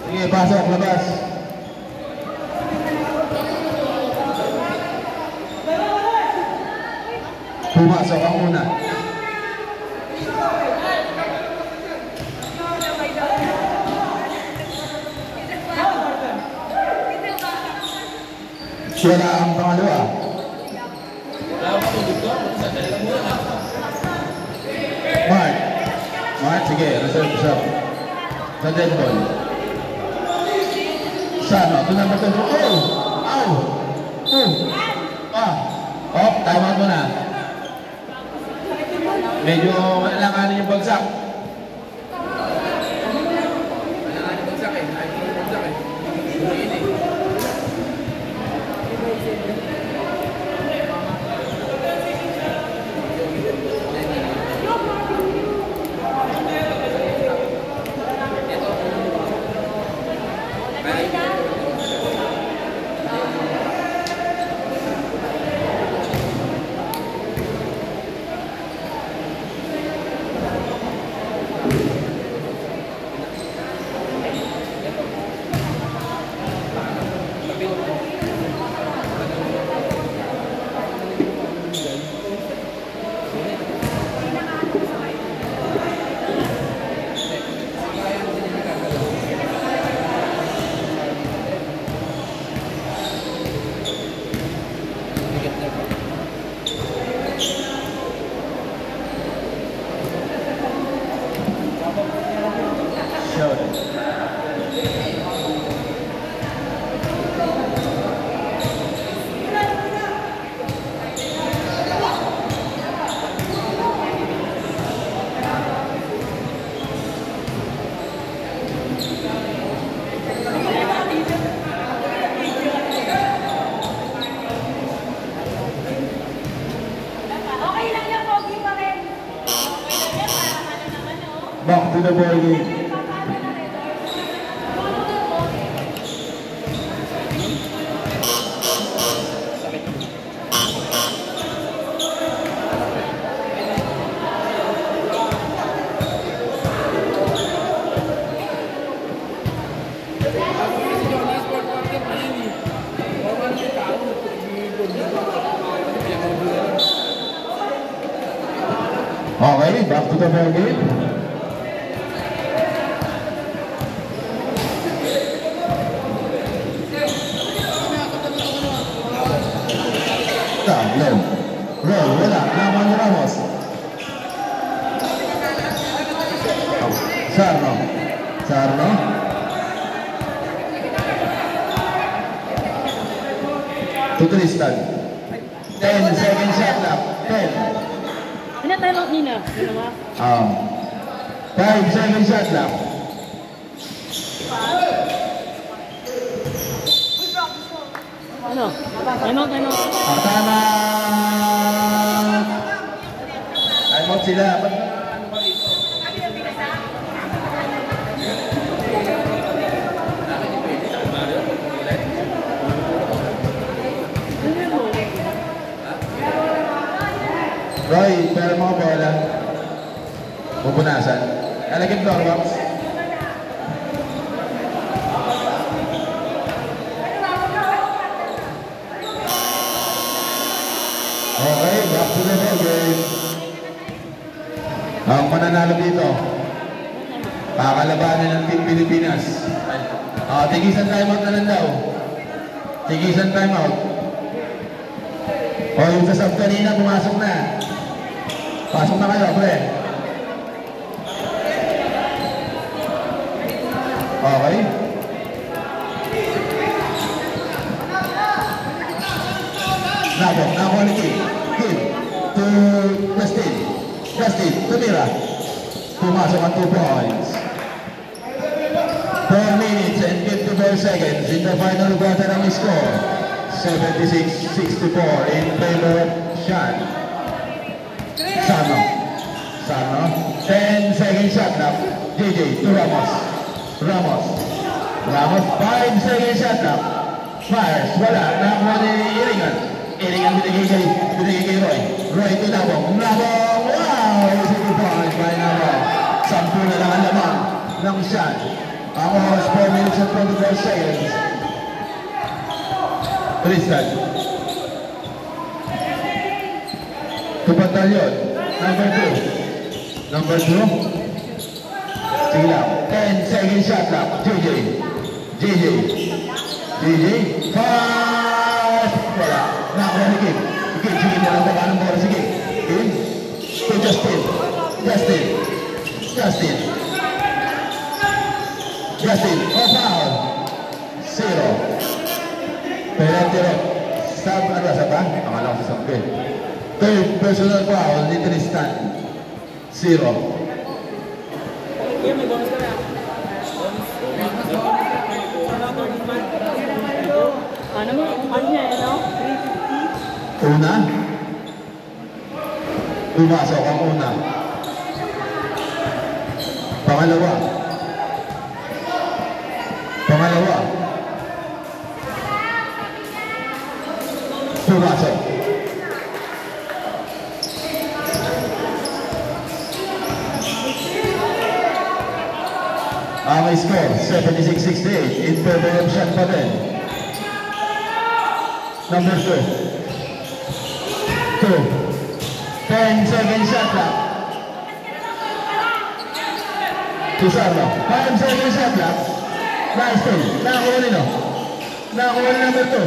Sige, pasok, labas. Pumasok ang una. Wala ang pangalawa. Mark. Mark, sige, reserve sa dead ball. Sana, ito na matulog. Oh! Ow! Oh! Ah! Oh, tama mo na. Medyo malanganin yung bagsak. Malanganin yung bagsak eh. Ayaw yung bagsak eh. Bumiin eh. Back to the ball game. Okay, back to the ball game. Low. Roll, wala. Naman ni Ramos. Sarno. Sarno. To Tristan. 10 second shot clock. 10. Ano time out nila? Ano ba? 5 second shot clock. Ano? Time out, time out. Tama. Time out sila. Roy, pero mga bola. Pupunasan. Alagin floor box. Okay, back to the ball game. Ang mananalo dito, kakalabanan ng Team Pilipinas. Tigisan timeout na lang daw. Tigisan timeout. O, yung sa sub kanina, pumasok na. Pasok na kayo, pre. Okay. Nakuha ni Kim. Kim to Justin. Justin, tumira. Pumasok ang 2 points. 4 minutes and 54 seconds in the final quarter ng score. 76-64 in favor of Sean. Sano. 10 second shot now. JJ to Ramos. Ramos, 5 second shot now. Fires, wala. Nakuha ni Iringan. Iringan binigay kay Roy. Roy to Labong. Labong, wow! Sige po, by Labong. 10 na lang ang laman ng shot. Ang oras 4 minutes and 24 seconds. Tristan. To Batalyon. Number 2. Number 2. Sige lang. 10 second shot lang. JJ. Fast. Wala. Nakakuha ni Kim. Sige na lang baba ng bola. Sige. Kim. To Justin. Oh, foul. 0. Penalty rock. Sab ba? Akala ko sa sab eh. Third personal foul ni Tristan. 0. Ano mo? Ano niya, no? 350? Una. Pumasok ang una. Pangalawa. Pumasok. Ang score, 76-68. In favor of Sean pa rin. Number 2. 10 second shot lang. Susarno. 5 second shot lang. Nice thing. Nakakuha nino. Nakakuha ni number 2.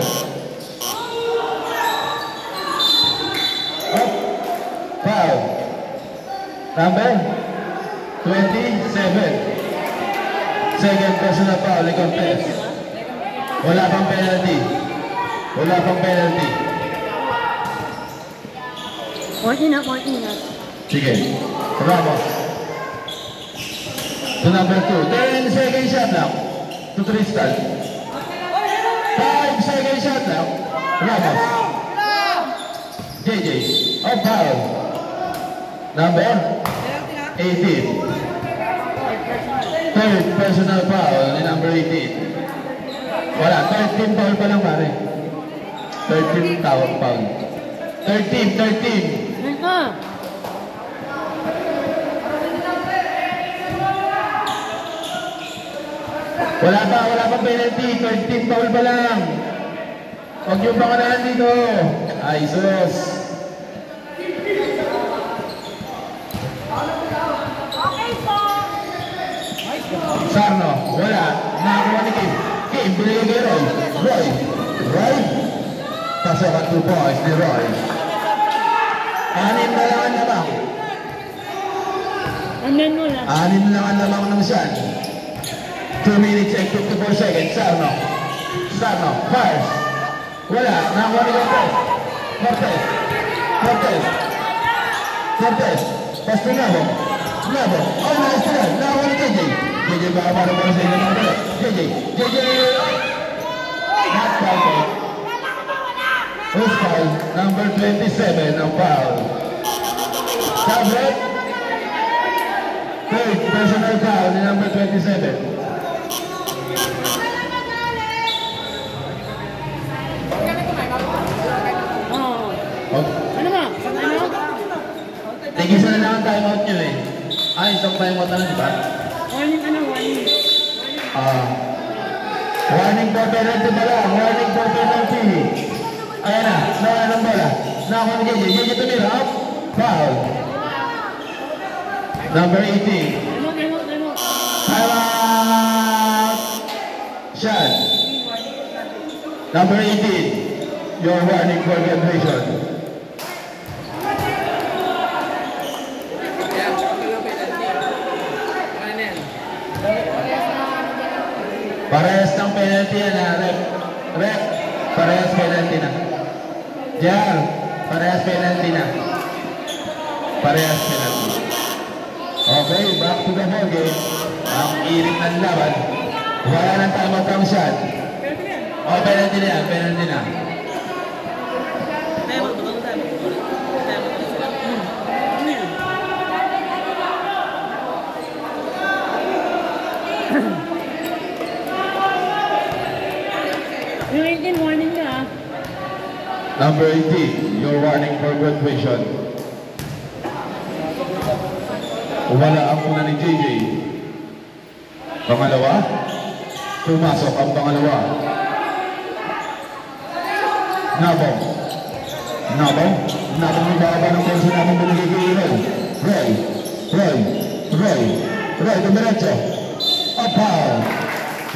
Oh. Foul. Number 27. Second personal foul, contest. Wala pang penalty. Point in. Sige. Ramos. To number 2. 10 second shot lang. To Tristan. 5 second shot lang. Ramos. JJ. Oh, foul. Number 18. Third personal foul ni number 18. Wala, third team foul pa lang pare. Third team foul. Third team. Wala pa penalty. Third team foul pa lang. Huwag yung panganahan dito. Ay, sus. Sarno, wala. Nakakuha ni Kim. Kim, binigay kay Roy. Roy. Pasok at 2 points ni Roy. 6 na lang ang lamang. Amen mo lang. 6 lang ang lamang ng Shan. 2 minutes and 54 seconds. Sarno, fires. Wala. Nakakuha ni Cortez. Pass to Nabo. Oh, nice try. Nakakuha ni JJ. JJ baka parang sa inyo ng bala. JJ. Not foul. Who's foul? Number 27 ang foul. Tablet. Third personal foul ni number 27. Oo. Oh. Ano ba? Ano? Tigisa na lang ang timeout nyo eh. Isang timeout na lang, di ba? Warning. Warning for penalty pala. Warning for penalty. Ayan na. Nawala ng bola. Nakakuha ni JJ. JJ tumira. Up. Foul. Number 18. Ano? Timeout. Shot. Number 18. Your warning for graduation. Parehas ng penalty na, rep. Parehas penalty na. Jar, parehas penalty na. Parehas penalty. Okay, back to the ball game. Ang irit ng laban. Wala ng timeout ang shot. Oh, penalty na yan, penalty na. Yung 18, warning ka ah. Number 18, your warning for graduation. Wala ang una ni JJ. Pangalawa, pumasok ang pangalawa. Nabong yung baba ng kurso namin binigay kay Roy, dumiretso. A foul.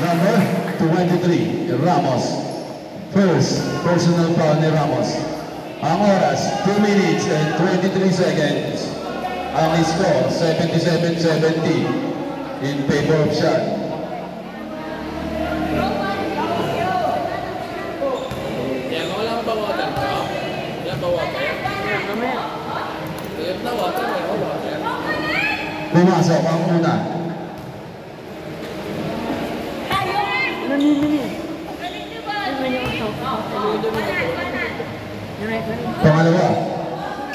Number 23, Ramos. First personal foul ni Ramos. Ang oras, 2 minutes and 23 seconds. Ang score, 77-70 in favor of Shan. Yan, wala kang bawasan ka. Wala bawasan. Mamaya. Wala bawasan, wala bawasan. Pumasok ang una. Pangalawa.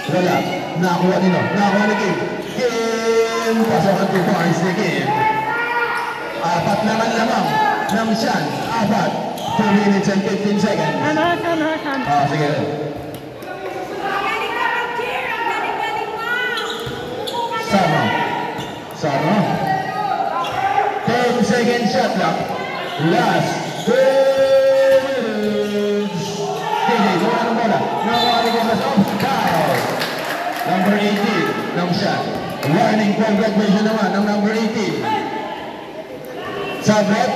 Wala. Nakakuha nila. Nakakuha ni Kim. Kim! Pasok ang 2 points ni Kim. 4 naman lamang ng Shan. 2 minutes and 15 seconds. Ano? Sige. Sarno. 10 seconds shot lang. Last 2 minutes. JJ, gawa ng bola. Nakakuha ni Kim. Foul. Number 18 ng shot. Warning for graduation naman ng number 18. Sabret.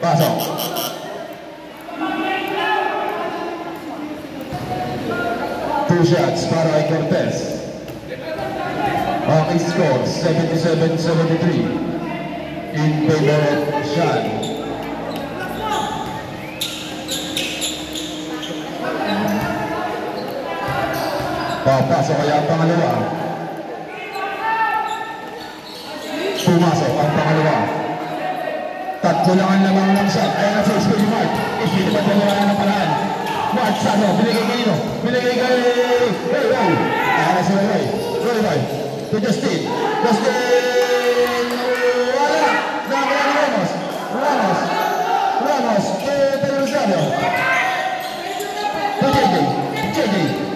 Pasok. Two shots para kay Cortez. Ang score, 77-73 in favor of Shan. Papasok kaya ang pangalawa. Pumasok ang pangalawa. 3 lang ang lamang ng shot. Ayan na sa Speedy Mark. Speedy Mark na ng paraan. Mark Sano, binigay kay Nino. Binigay kay Roy. Ayan na si Roy. Roy. To Justin. Wala. Nakakuha ni Ramos. Televisiano. To JJ.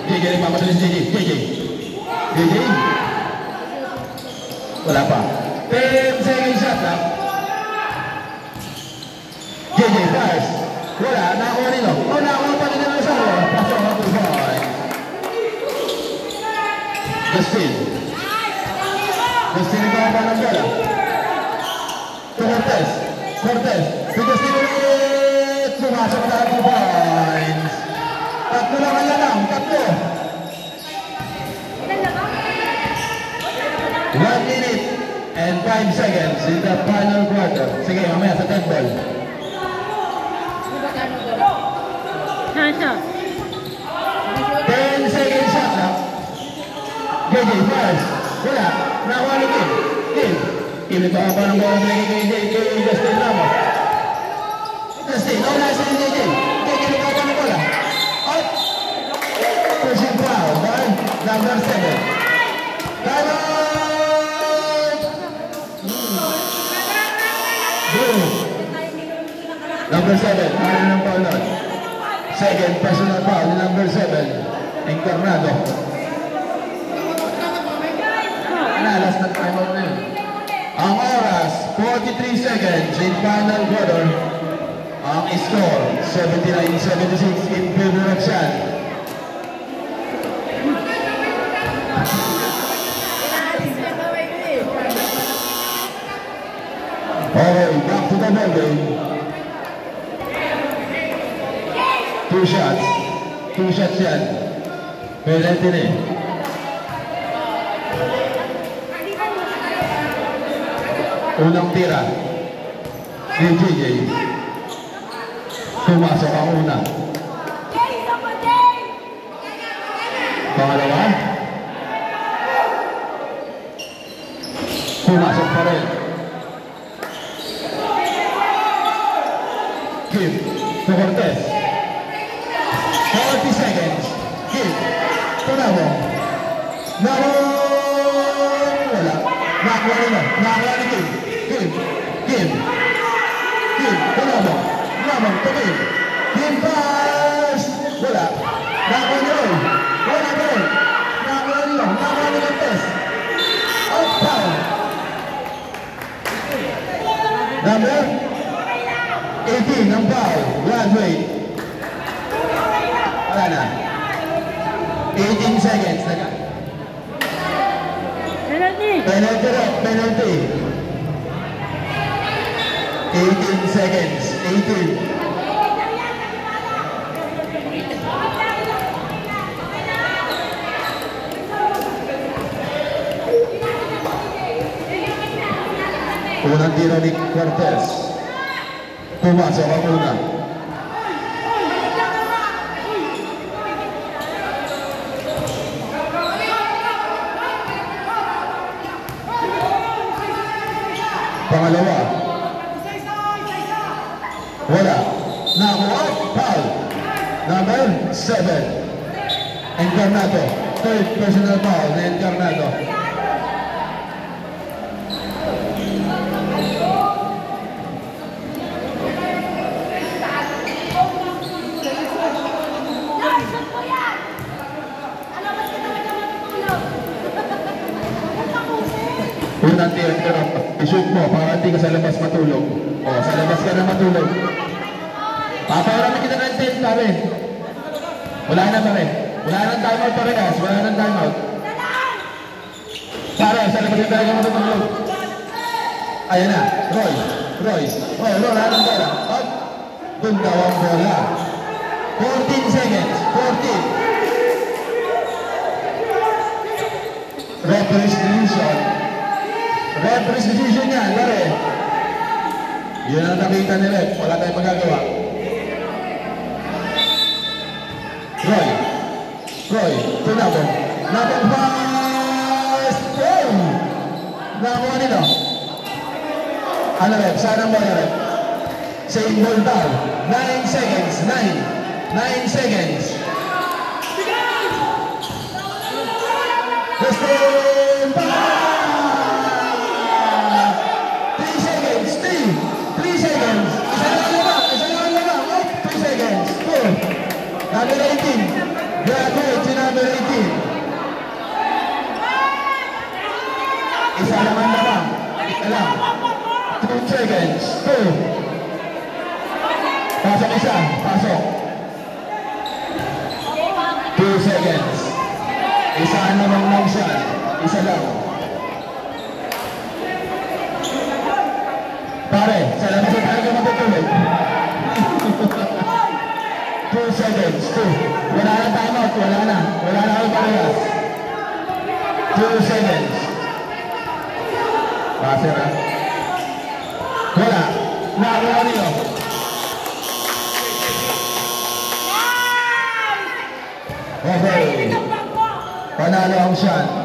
JJ rin mamadalis JJ. Wala pa. 10 seconds shot lang. JJ fires. Wala. Nakakuha nila. Nakakuha pa nila ng Sano. Pasok ang 2 points. Justin ikaw pa ng bola. Cortez. Bigas din ulit. Pumasok na 2 points. Tatlo lang ang lanang. Tatlo. 1 minute and 5 seconds in the final quarter. Sige, mamaya sa 10 ball. Siya. 10 seconds shot na. JJ, first. Wala. Nakuha ni Kim. Kim. Kim, ito ka pa ng bola kay Justin Ramos. Justin, wala sa JJ. JJ, ito ka pa ng bola. Out. Pushing foul. Number 7. Time out. Number 7. Ano ng foul nun? Second personal foul ni number 7. Encarnado. Last na time out na yun. Ang oras, 43 seconds in final quarter. Ang score, 79-76 in favor of Shan. Okay, back to the ball game. 2 shots. 2 shots yan. Penalty na eh. Unang tira ni JJ. Pumasok ang una. Pangalawa. Pumasok pa rin. Kim to Cortez. 40 seconds. Kim. Tunabo. Wala. Nakuha nila. Nakuha ni Kim. Kim. Tunabo. To Kim. Kim pass. Wala. Nakuha nila. Wala pa rin. Nakuha nila. Nakuha nila test. Out foul. Number 18 ng foul. Graduate. Wala na. 18 seconds. Penalty. 18 seconds. 18. Unang tiro ni Cortez. Pumasok ang una. Pangalawa. Wala. Nakuha. Foul. Number 7. Encarnado. Third personal foul na Encarnado. Unang tira, i-shoot mo para hindi ka sa labas matulog. O, sa labas ka na matulog. Papawarami kita ng 10 pare. Wala na pare. Wala nang timeout pare guys. Wala nang timeout. Pare, sa labas ka talaga matulog. Ayan na. Roy. Wala nang bola. Up. Doon daw ang bola. 14 seconds. 14. Referee's decision. Referee's decision yan, pare. Yun ang nakita ni Ref. Wala tayong magagawa. Roy, tunabo. Napang pass! Oh! Nakuha nito. Ano Ref? Saan ang bola Ref? Same ball daw. 9 seconds. 9 seconds. Justin pass! 3 seconds. 3 seconds. Isa lang lang. 3 seconds. 2. Number 18. Graduate si number 18. Isa naman lang. 2 seconds. 2. Pasok isa. Pasok. 2 seconds. Isa naman lang siya. Isa lang. Pare, sa labas Wala na timeout. Wala na. Wala na kayo parehas. 2 seconds. Passer ha. Wala. Nakuha niyo. Okay. Panalo ang shot.